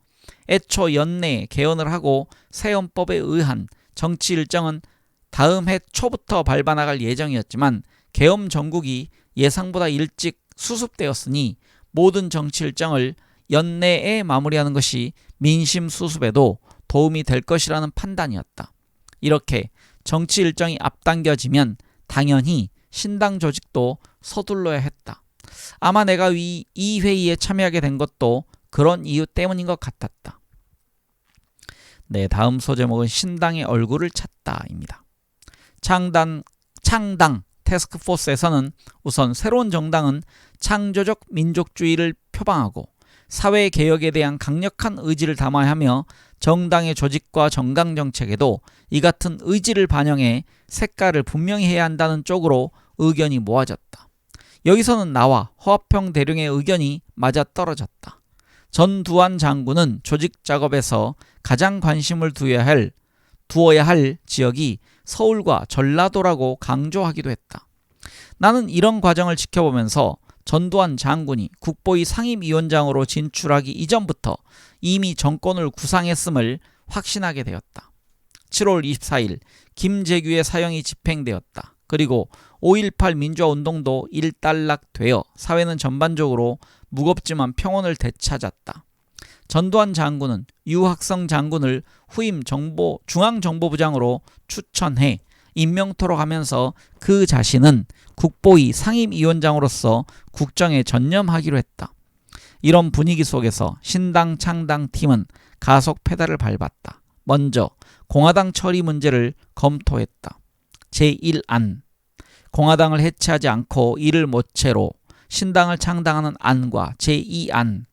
Speaker 1: 애초 연내에 개헌을 하고 새 헌법에 의한 정치 일정은 다음 해 초부터 밟아나갈 예정이었지만 계엄 전국이 예상보다 일찍 수습되었으니 모든 정치 일정을 연내에 마무리하는 것이 민심 수습에도 도움이 될 것이라는 판단이었다. 이렇게 정치 일정이 앞당겨지면 당연히 신당 조직도 서둘러야 했다. 아마 내가 이 회의에 참여하게 된 것도 그런 이유 때문인 것 같았다. 네, 다음 소제목은 신당의 얼굴을 찾다입니다. 창당 태스크포스에서는 우선 새로운 정당은 창조적 민족주의를 표방하고 사회개혁에 대한 강력한 의지를 담아야 하며 정당의 조직과 정강정책에도 이 같은 의지를 반영해 색깔을 분명히 해야 한다는 쪽으로 의견이 모아졌다. 여기서는 나와 허화평 대령의 의견이 맞아떨어졌다. 전두환 장군은 조직 작업에서 가장 관심을 두어야 할 지역이 서울과 전라도라고 강조하기도 했다. 나는 이런 과정을 지켜보면서 전두환 장군이 국보위 상임위원장으로 진출하기 이전부터 이미 정권을 구상했음을 확신하게 되었다. 7월 24일 김재규의 사형이 집행되었다. 그리고 5.18 민주화운동도 일단락되어 사회는 전반적으로 무겁지만 평온을 되찾았다. 전두환 장군은 유학성 장군을 후임 중앙정보부장으로 추천해 임명토록 하면서 그 자신은 국보위 상임위원장으로서 국정에 전념하기로 했다. 이런 분위기 속에서 신당 창당팀은 가속 페달을 밟았다. 먼저 공화당 처리 문제를 검토했다. 제1안, 공화당을 해체하지 않고 이를 모체로 신당을 창당하는 안과 제2안,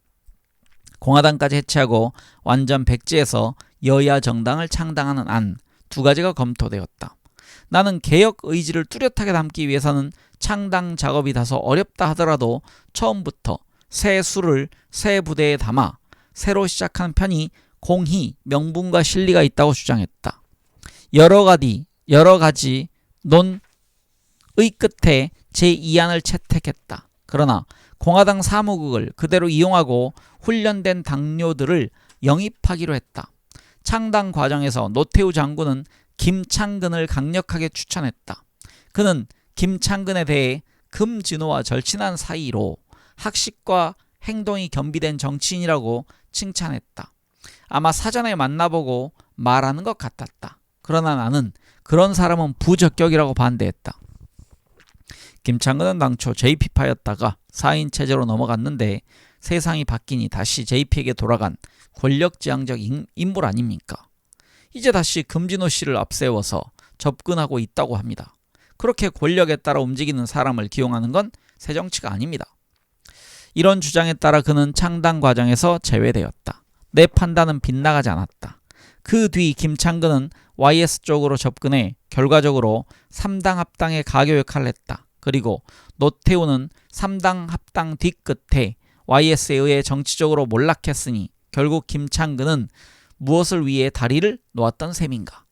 Speaker 1: 공화당까지 해체하고 완전 백지에서 여야 정당을 창당하는 안, 두 가지가 검토되었다. 나는 개혁 의지를 뚜렷하게 담기 위해서는 창당 작업이 다소 어렵다 하더라도 처음부터 새 수를 새 부대에 담아 새로 시작하는 편이 공히 명분과 실리가 있다고 주장했다. 여러 가지 논의 끝에 제2안을 채택했다. 그러나 공화당 사무국을 그대로 이용하고 훈련된 당뇨들을 영입하기로 했다. 창당 과정에서 노태우 장군은 김창근을 강력하게 추천했다. 그는 김창근에 대해 금진호와 절친한 사이로 학식과 행동이 겸비된 정치인이라고 칭찬했다. 아마 사전에 만나보고 말하는 것 같았다. 그러나 나는 그런 사람은 부적격이라고 반대했다. 김창근은 당초 JP파였다가 4인 체제로 넘어갔는데 세상이 바뀌니 다시 JP에게 돌아간 권력지향적 인물 아닙니까? 이제 다시 금진호 씨를 앞세워서 접근하고 있다고 합니다. 그렇게 권력에 따라 움직이는 사람을 기용하는 건 새정치가 아닙니다. 이런 주장에 따라 그는 창당 과정에서 제외되었다. 내 판단은 빗나가지 않았다. 그 뒤 김창근은 YS 쪽으로 접근해 결과적으로 3당 합당의 가교 역할을 했다. 그리고 노태우는 3당 합당 뒤끝에 YS에 의해 정치적으로 몰락했으니 결국 김창근은 무엇을 위해 다리를 놓았던 셈인가.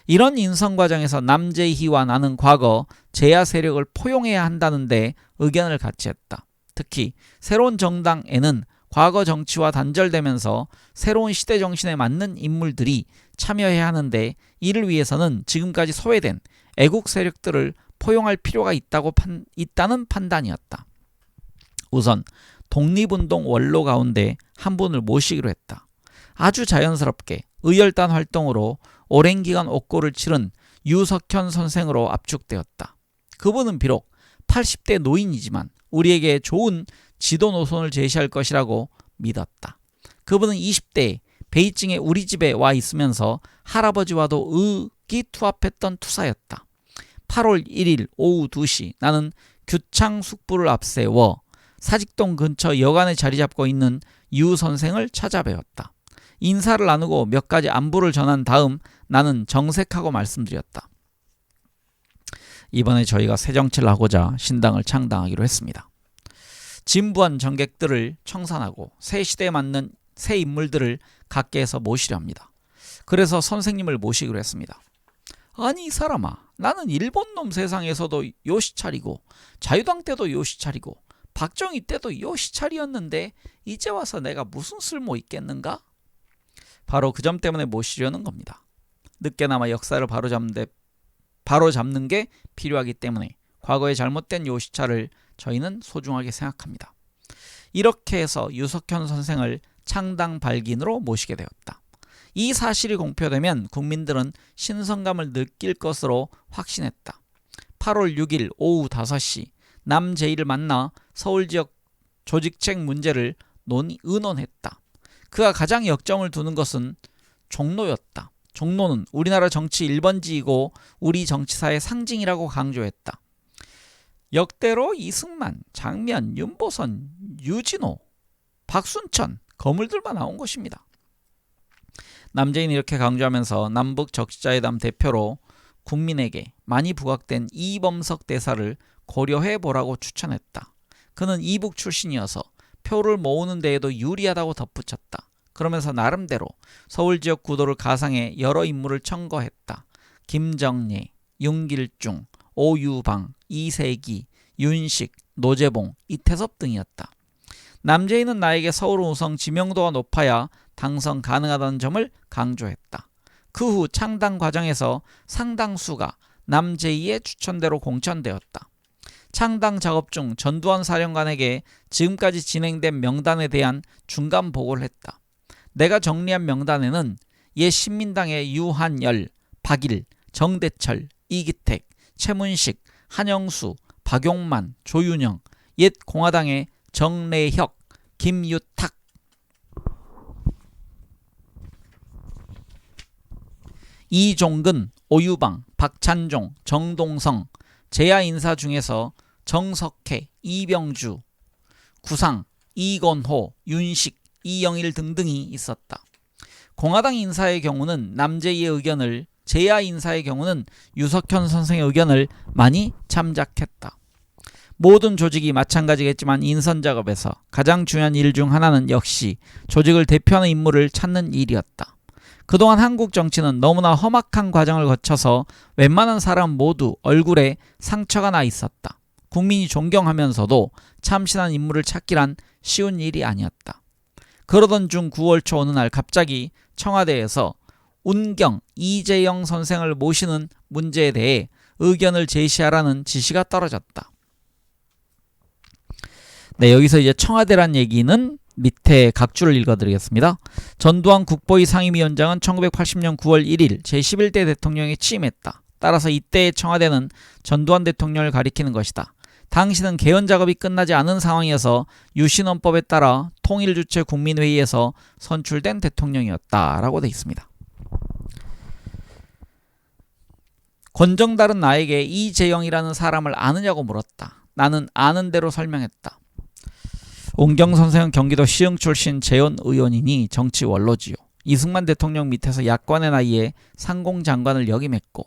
Speaker 1: 이런 인선 과정에서 남재희와 나는 과거 제야 세력을 포용해야 한다는데 의견을 같이 했다. 특히 새로운 정당에는 과거 정치와 단절되면서 새로운 시대 정신에 맞는 인물들이 참여해야 하는데 이를 위해서는 지금까지 소외된 애국 세력들을 포용할 필요가 있다는 판단이었다. 우선 독립운동 원로 가운데 한 분을 모시기로 했다. 아주 자연스럽게 의열단 활동으로 오랜 기간 옥고를 치른 유석현 선생으로 압축되었다. 그분은 비록 80대 노인이지만 우리에게 좋은 지도 노선을 제시할 것이라고 믿었다. 그분은 20대에 베이징의 우리 집에 와 있으면서 할아버지와도 의기투합했던 투사였다. 8월 1일 오후 2시 나는 규창 숙부를 앞세워 사직동 근처 여관에 자리 잡고 있는 유 선생을 찾아뵈었다. 인사를 나누고 몇 가지 안부를 전한 다음 나는 정색하고 말씀드렸다. 이번에 저희가 새 정치를 하고자 신당을 창당하기로 했습니다. 진부한 정객들을 청산하고 새 시대에 맞는 새 인물들을 각계에서 모시려 합니다. 그래서 선생님을 모시기로 했습니다. 아니 이 사람아, 나는 일본놈 세상에서도 요시차리고 자유당 때도 요시차리고 박정희 때도 요시차리였는데 이제 와서 내가 무슨 쓸모 있겠는가? 바로 그 점 때문에 모시려는 겁니다. 늦게나마 역사를 바로잡는 게 필요하기 때문에 과거의 잘못된 요시차를 저희는 소중하게 생각합니다. 이렇게 해서 유석현 선생을 창당 발기인으로 모시게 되었다. 이 사실이 공표되면 국민들은 신선감을 느낄 것으로 확신했다. 8월 6일 오후 5시 남재희를 만나 서울지역 조직책 문제를 의논했다. 그가 가장 역점을 두는 것은 종로였다. 종로는 우리나라 정치 1번지이고 우리 정치사의 상징이라고 강조했다. 역대로 이승만, 장면, 윤보선, 유진호, 박순천, 거물들만 나온 것입니다. 남재희는 이렇게 강조하면서 남북 적시자회담 대표로 국민에게 많이 부각된 이범석 대사를 고려해보라고 추천했다. 그는 이북 출신이어서 표를 모으는 데에도 유리하다고 덧붙였다. 그러면서 나름대로 서울지역 구도를 가상해 여러 인물을 첨거했다. 김정예, 윤길중, 오유방, 이세기, 윤식, 노재봉, 이태섭 등이었다. 남재희는 나에게 서울 우성 지명도가 높아야 당선 가능하다는 점을 강조했다. 그 후 창당 과정에서 상당수가 남제이의 추천대로 공천되었다. 창당 작업 중 전두환 사령관에게 지금까지 진행된 명단에 대한 중간 보고를 했다. 내가 정리한 명단에는 옛 신민당의 유한열, 박일, 정대철, 이기택, 최문식, 한영수, 박용만, 조윤영, 옛 공화당의 정래혁, 김유탁, 이종근, 오유방, 박찬종, 정동성, 재야 인사 중에서 정석회, 이병주, 구상, 이건호, 윤식, 이영일 등등이 있었다. 공화당 인사의 경우는 남제이의 의견을, 재야 인사의 경우는 유석현 선생의 의견을 많이 참작했다. 모든 조직이 마찬가지겠지만 인선 작업에서 가장 중요한 일 중 하나는 역시 조직을 대표하는 인물을 찾는 일이었다. 그동안 한국 정치는 너무나 험악한 과정을 거쳐서 웬만한 사람 모두 얼굴에 상처가 나 있었다. 국민이 존경하면서도 참신한 인물을 찾기란 쉬운 일이 아니었다. 그러던 중 9월 초 어느 날 갑자기 청와대에서 운경, 이재영 선생을 모시는 문제에 대해 의견을 제시하라는 지시가 떨어졌다. 네, 여기서 이제 청와대란 얘기는 밑에 각주를 읽어드리겠습니다. 전두환 국보위 상임위원장은 1980년 9월 1일 제11대 대통령에 취임했다. 따라서 이때의 청와대는 전두환 대통령을 가리키는 것이다. 당시는 개헌 작업이 끝나지 않은 상황이어서 유신헌법에 따라 통일주체 국민회의에서 선출된 대통령이었다라고 되어 있습니다. 권정달은 나에게 이재영이라는 사람을 아느냐고 물었다. 나는 아는 대로 설명했다. 운경 선생은 경기도 시흥 출신 재헌 의원이니 정치 원로지요. 이승만 대통령 밑에서 야권의 나이에 상공장관을 역임했고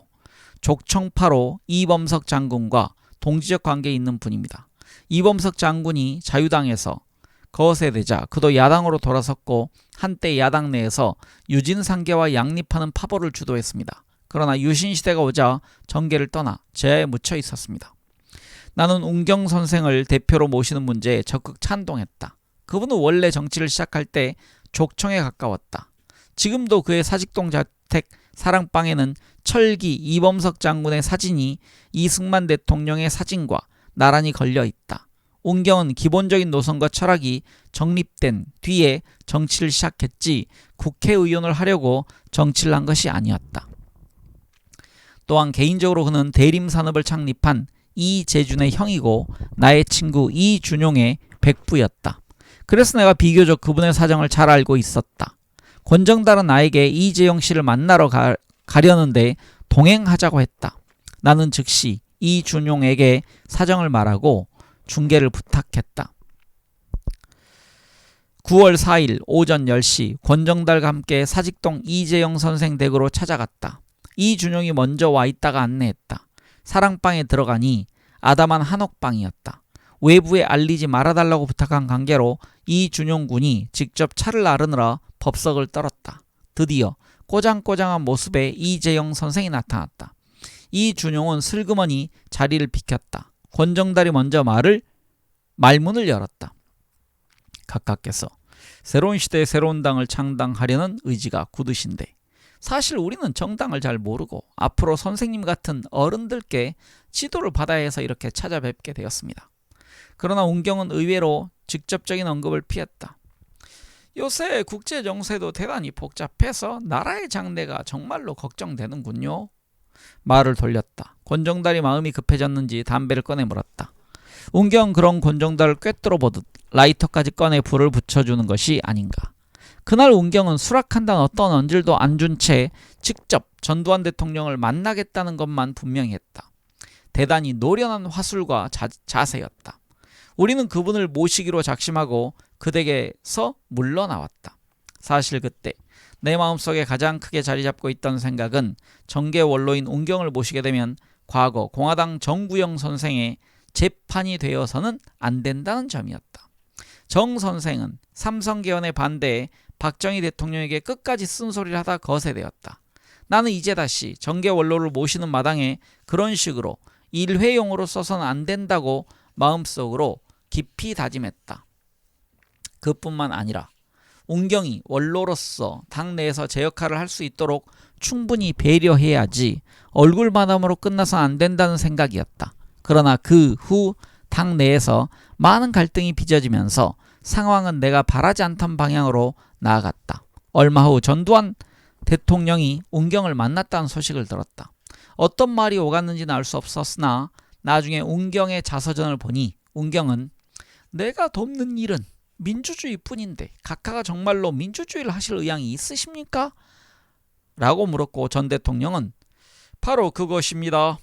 Speaker 1: 족청파로 이범석 장군과 동지적 관계에 있는 분입니다. 이범석 장군이 자유당에서 거세되자 그도 야당으로 돌아섰고 한때 야당 내에서 유진상계와 양립하는 파벌을 주도했습니다. 그러나 유신시대가 오자 정계를 떠나 제야에 묻혀 있었습니다. 나는 운경 선생을 대표로 모시는 문제에 적극 찬동했다. 그분은 원래 정치를 시작할 때 족청에 가까웠다. 지금도 그의 사직동 자택 사랑방에는 철기 이범석 장군의 사진이 이승만 대통령의 사진과 나란히 걸려 있다. 운경은 기본적인 노선과 철학이 정립된 뒤에 정치를 시작했지 국회의원을 하려고 정치를 한 것이 아니었다. 또한 개인적으로 그는 대림산업을 창립한 이재준의 형이고 나의 친구 이준용의 백부였다. 그래서 내가 비교적 그분의 사정을 잘 알고 있었다. 권정달은 나에게 이재용 씨를 만나러 가려는데 동행하자고 했다. 나는 즉시 이준용에게 사정을 말하고 중개를 부탁했다. 9월 4일 오전 10시 권정달과 함께 사직동 이재용 선생 댁으로 찾아갔다. 이준용이 먼저 와 있다가 안내했다. 사랑방에 들어가니 아담한 한옥방이었다. 외부에 알리지 말아달라고 부탁한 관계로 이준용 군이 직접 차를 나르느라 법석을 떨었다. 드디어 꼬장꼬장한 모습의 이재영 선생이 나타났다. 이준용은 슬그머니 자리를 비켰다. 권정달이 먼저 말문을 열었다. 각하께서 새로운 시대의 새로운 당을 창당하려는 의지가 굳으신데 사실 우리는 정당을 잘 모르고 앞으로 선생님 같은 어른들께 지도를 받아야 해서 이렇게 찾아뵙게 되었습니다. 그러나 운경은 의외로 직접적인 언급을 피했다. 요새 국제 정세도 대단히 복잡해서 나라의 장래가 정말로 걱정되는군요. 말을 돌렸다. 권정달이 마음이 급해졌는지 담배를 꺼내 물었다. 운경은 그런 권정달을 꿰뚫어 보듯 라이터까지 꺼내 불을 붙여주는 것이 아닌가. 그날 운경은 수락한다는 어떤 언질도 안 준 채 직접 전두환 대통령을 만나겠다는 것만 분명히 했다. 대단히 노련한 화술과 자세였다. 우리는 그분을 모시기로 작심하고 그 댁에서 물러나왔다. 사실 그때 내 마음속에 가장 크게 자리 잡고 있던 생각은 정계 원로인 운경을 모시게 되면 과거 공화당 정구영 선생의 재판이 되어서는 안 된다는 점이었다. 정 선생은 삼성개헌에 반대해 박정희 대통령에게 끝까지 쓴소리를 하다 거세되었다. 나는 이제 다시 정계 원로를 모시는 마당에 그런 식으로 일회용으로 써서는 안 된다고 마음속으로 깊이 다짐했다. 그뿐만 아니라 운경이 원로로서 당내에서 제 역할을 할 수 있도록 충분히 배려해야지 얼굴 마담으로 끝나선 안 된다는 생각이었다. 그러나 그 후 당내에서 많은 갈등이 빚어지면서 상황은 내가 바라지 않던 방향으로 나아갔다. 얼마 후 전두환 대통령이 운경을 만났다는 소식을 들었다. 어떤 말이 오갔는지는 알 수 없었으나 나중에 운경의 자서전을 보니 운경은 내가 돕는 일은 민주주의뿐인데 각하가 정말로 민주주의를 하실 의향이 있으십니까? 라고 물었고 전 대통령은 바로 그것입니다.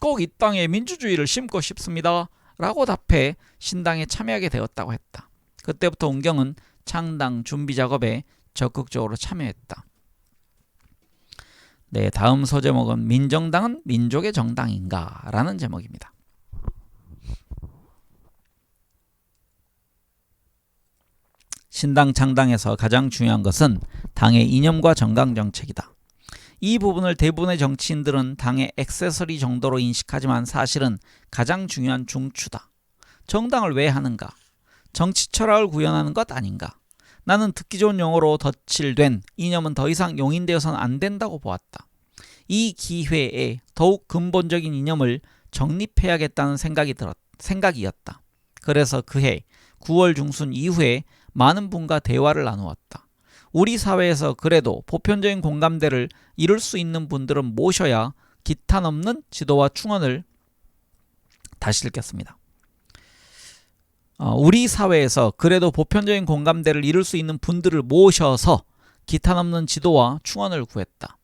Speaker 1: 꼭 이 땅에 민주주의를 심고 싶습니다. 라고 답해 신당에 참여하게 되었다고 했다. 그때부터 운경은 창당 준비 작업에 적극적으로 참여했다. 네, 다음 소제목은 민정당은 민족의 정당인가? 라는 제목입니다. 신당 창당에서 가장 중요한 것은 당의 이념과 정강정책이다. 이 부분을 대부분의 정치인들은 당의 액세서리 정도로 인식하지만 사실은 가장 중요한 중추다. 정당을 왜 하는가? 정치 철학을 구현하는 것 아닌가? 나는 듣기 좋은 용어로 덧칠된 이념은 더 이상 용인되어서는 안 된다고 보았다. 이 기회에 더욱 근본적인 이념을 정립해야겠다는 생각이었다. 그래서 그해 9월 중순 이후에 많은 분과 대화를 나누었다. 우리 사회에서 그래도 보편적인 공감대를 이룰 수 있는 분들은 모셔야 기탄 없는 지도와 충원을 다시 읽겠습니다. 우리 사회에서 그래도 보편적인 공감대를 이룰 수 있는 분들을 모셔서 기탄 없는 지도와 충원을 구했다.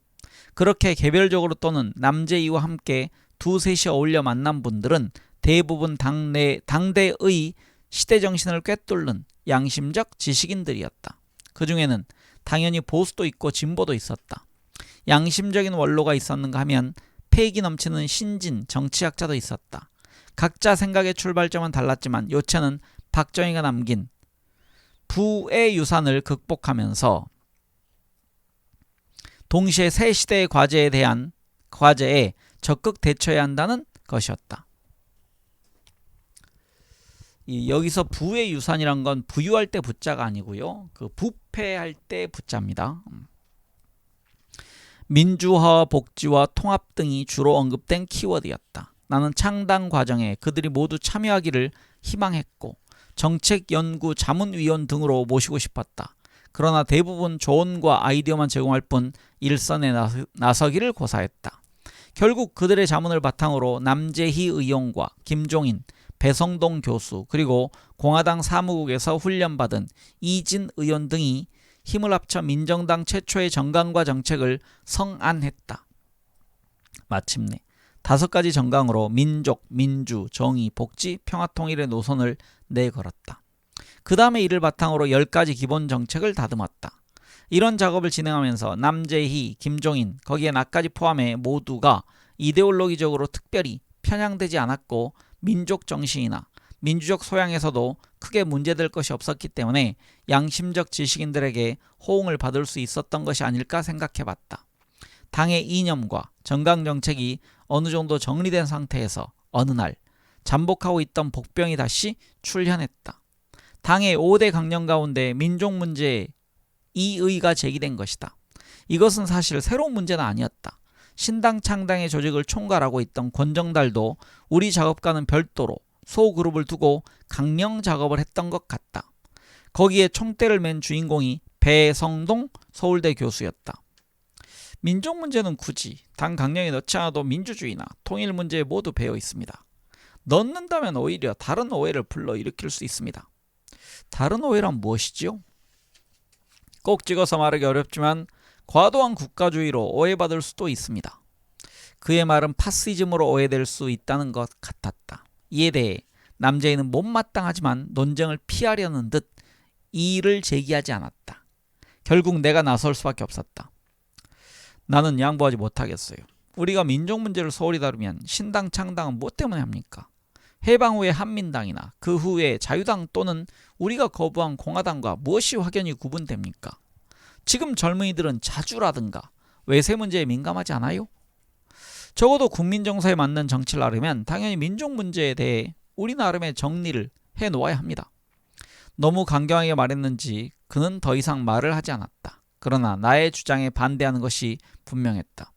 Speaker 1: 그렇게 개별적으로 또는 남재희와 함께 두셋이 어울려 만난 분들은 대부분 당대의 시대정신을 꿰뚫는 양심적 지식인들이었다. 그 중에는 당연히 보수도 있고 진보도 있었다. 양심적인 원로가 있었는가 하면 패기 넘치는 신진 정치학자도 있었다. 각자 생각의 출발점은 달랐지만 요체는 박정희가 남긴 부의 유산을 극복하면서 동시에 새 시대의 과제에 적극 대처해야 한다는 것이었다. 여기서 부의 유산이란 건 부유할 때 부자가 아니고요. 그 부패할 때 부자입니다. 민주화, 복지와 통합 등이 주로 언급된 키워드였다. 나는 창당 과정에 그들이 모두 참여하기를 희망했고 정책연구 자문위원 등으로 모시고 싶었다. 그러나 대부분 조언과 아이디어만 제공할 뿐 일선에 나서기를 고사했다. 결국 그들의 자문을 바탕으로 남재희 의원과 김종인, 배성동 교수 그리고 공화당 사무국에서 훈련받은 이진 의원 등이 힘을 합쳐 민정당 최초의 정강과 정책을 성안했다. 마침내 5가지 정강으로 민족, 민주, 정의, 복지, 평화통일의 노선을 내걸었다. 그 다음에 이를 바탕으로 10가지 기본 정책을 다듬었다. 이런 작업을 진행하면서 남재희, 김종인, 거기에 나까지 포함해 모두가 이데올로기적으로 특별히 편향되지 않았고 민족 정신이나 민주적 소양에서도 크게 문제될 것이 없었기 때문에 양심적 지식인들에게 호응을 받을 수 있었던 것이 아닐까 생각해봤다. 당의 이념과 정강정책이 어느 정도 정리된 상태에서 어느 날 잠복하고 있던 복병이 다시 출현했다. 당의 5대 강령 가운데 민족 문제에 이의가 제기된 것이다. 이것은 사실 새로운 문제는 아니었다. 신당 창당의 조직을 총괄하고 있던 권정달도 우리 작업과는 별도로 소그룹을 두고 강령 작업을 했던 것 같다. 거기에 총대를 맨 주인공이 배성동 서울대 교수였다. 민족 문제는 굳이 당 강령에 넣지 않아도 민주주의나 통일 문제에 모두 배어 있습니다. 넣는다면 오히려 다른 오해를 불러일으킬 수 있습니다. 다른 오해란 무엇이지요? 꼭 찍어서 말하기 어렵지만 과도한 국가주의로 오해받을 수도 있습니다. 그의 말은 파시즘으로 오해될 수 있다는 것 같았다. 이에 대해 남재희는 못마땅하지만 논쟁을 피하려는 듯 이의를 제기하지 않았다. 결국 내가 나설 수밖에 없었다. 나는 양보하지 못하겠어요. 우리가 민족 문제를 소홀히 다루면 신당 창당은 뭐 때문에 합니까? 해방 후의 한민당이나 그 후에 자유당 또는 우리가 거부한 공화당과 무엇이 확연히 구분됩니까? 지금 젊은이들은 자주라든가 외세 문제에 민감하지 않아요? 적어도 국민 정서에 맞는 정치를 하려면 당연히 민족 문제에 대해 우리 나름의 정리를 해놓아야 합니다. 너무 강경하게 말했는지 그는 더 이상 말을 하지 않았다. 그러나 나의 주장에 반대하는 것이 분명했다.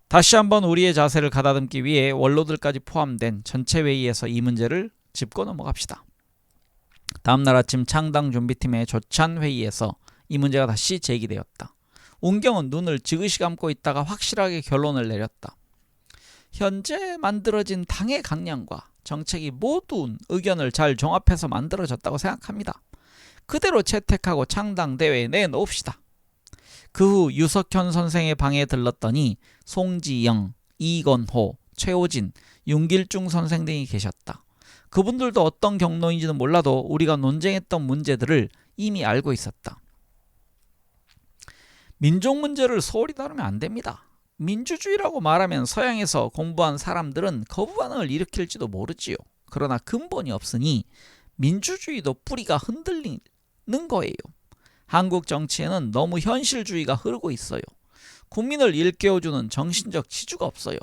Speaker 1: 다시 한번 우리의 자세를 가다듬기 위해 원로들까지 포함된 전체 회의에서 이 문제를 짚고 넘어갑시다. 다음날 아침 창당 준비팀의 조찬 회의에서 이 문제가 다시 제기되었다. 운경은 눈을 지그시 감고 있다가 확실하게 결론을 내렸다. 현재 만들어진 당의 강령과 정책이 모든 의견을 잘 종합해서 만들어졌다고 생각합니다. 그대로 채택하고 창당대회에 내놓읍시다. 그 후 유석현 선생의 방에 들렀더니 송지영, 이건호, 최호진, 윤길중 선생 등이 계셨다. 그분들도 어떤 경로인지는 몰라도 우리가 논쟁했던 문제들을 이미 알고 있었다. 민족 문제를 소홀히 다루면 안 됩니다. 민주주의라고 말하면 서양에서 공부한 사람들은 거부 반응을 일으킬지도 모르지요. 그러나 근본이 없으니 민주주의도 뿌리가 흔들리는 거예요. 한국 정치에는 너무 현실주의가 흐르고 있어요. 국민을 일깨워주는 정신적 지주가 없어요.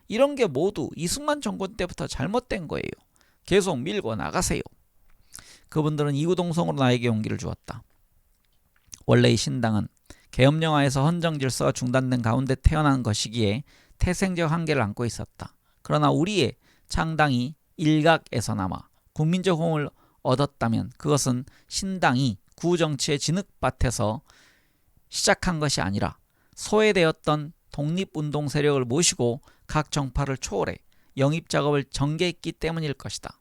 Speaker 1: 이런 게 모두 이승만 정권 때부터 잘못된 거예요. 계속 밀고 나가세요. 그분들은 이구동성으로 나에게 용기를 주었다. 원래 이 신당은 계엄령하에서 헌정질서가 중단된 가운데 태어난 것이기에 태생적 한계를 안고 있었다. 그러나 우리의 창당이 일각에서나마 국민적 호응을 얻었다면 그것은 신당이 구정치의 진흙밭에서 시작한 것이 아니라 소외되었던 독립운동 세력을 모시고 각 정파를 초월해 영입작업을 전개했기 때문일 것이다.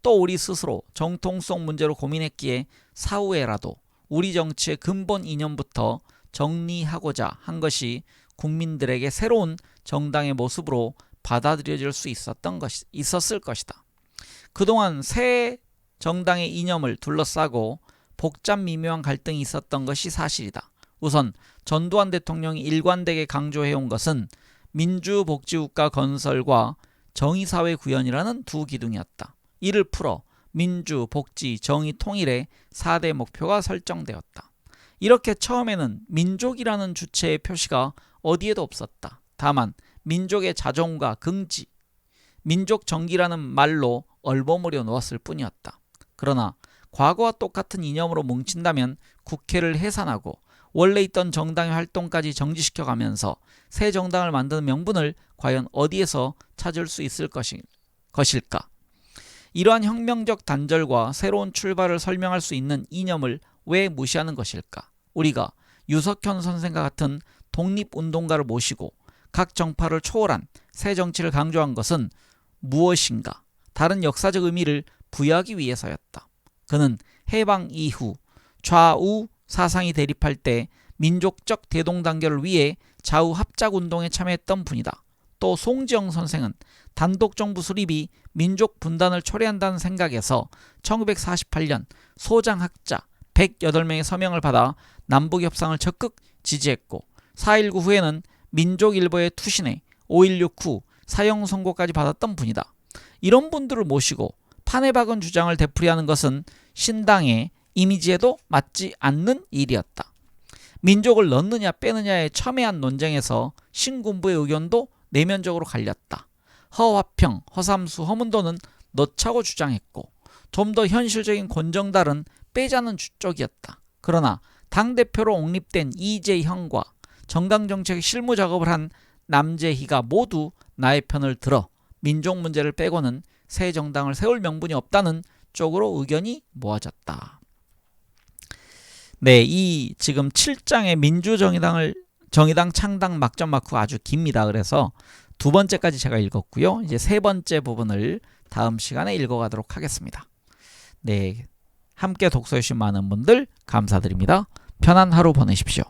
Speaker 1: 또 우리 스스로 정통성 문제로 고민했기에 사후에라도 우리 정치의 근본 이념부터 정리하고자 한 것이 국민들에게 새로운 정당의 모습으로 받아들여질 수 있었을 것이다. 그동안 새 정당의 이념을 둘러싸고 복잡 미묘한 갈등이 있었던 것이 사실이다. 우선 전두환 대통령이 일관되게 강조해온 것은 민주복지국가 건설과 정의사회 구현이라는 두 기둥이었다. 이를 풀어 민주, 복지, 정의, 통일의 4대 목표가 설정되었다. 이렇게 처음에는 민족이라는 주체의 표시가 어디에도 없었다. 다만 민족의 자존과 긍지, 민족 정기라는 말로 얼버무려 놓았을 뿐이었다. 그러나 과거와 똑같은 이념으로 뭉친다면 국회를 해산하고 원래 있던 정당의 활동까지 정지시켜가면서 새 정당을 만드는 명분을 과연 어디에서 찾을 수 있을 것일까? 이러한 혁명적 단절과 새로운 출발을 설명할 수 있는 이념을 왜 무시하는 것일까? 우리가 유석현 선생과 같은 독립운동가를 모시고 각 정파를 초월한 새 정치를 강조한 것은 무엇인가? 다른 역사적 의미를 부여하기 위해서였다. 그는 해방 이후 좌우 사상이 대립할 때 민족적 대동단결을 위해 좌우 합작운동에 참여했던 분이다. 또 송지영 선생은 단독정부 수립이 민족 분단을 초래한다는 생각에서 1948년 소장학자 108명의 서명을 받아 남북협상을 적극 지지했고 4.19 후에는 민족일보에 투신해 5.16 후 사형 선고까지 받았던 분이다. 이런 분들을 모시고 판에 박은 주장을 되풀이하는 것은 신당의 이미지에도 맞지 않는 일이었다. 민족을 넣느냐 빼느냐의 첨예한 논쟁에서 신군부의 의견도 내면적으로 갈렸다. 허화평, 허삼수, 허문도는 넣자고 주장했고 좀 더 현실적인 권정달은 빼자는 쪽이었다. 그러나 당대표로 옹립된 이재형과 정당정책의 실무 작업을 한 남재희가 모두 나의 편을 들어 민족 문제를 빼고는 새 정당을 세울 명분이 없다는 쪽으로 의견이 모아졌다. 네, 이 지금 7장의 정의당 창당 막전 마크가 아주 깁니다. 그래서 두 번째까지 제가 읽었고요. 이제 세 번째 부분을 다음 시간에 읽어가도록 하겠습니다. 네, 함께 독서해 주신 많은 분들 감사드립니다. 편한 하루 보내십시오.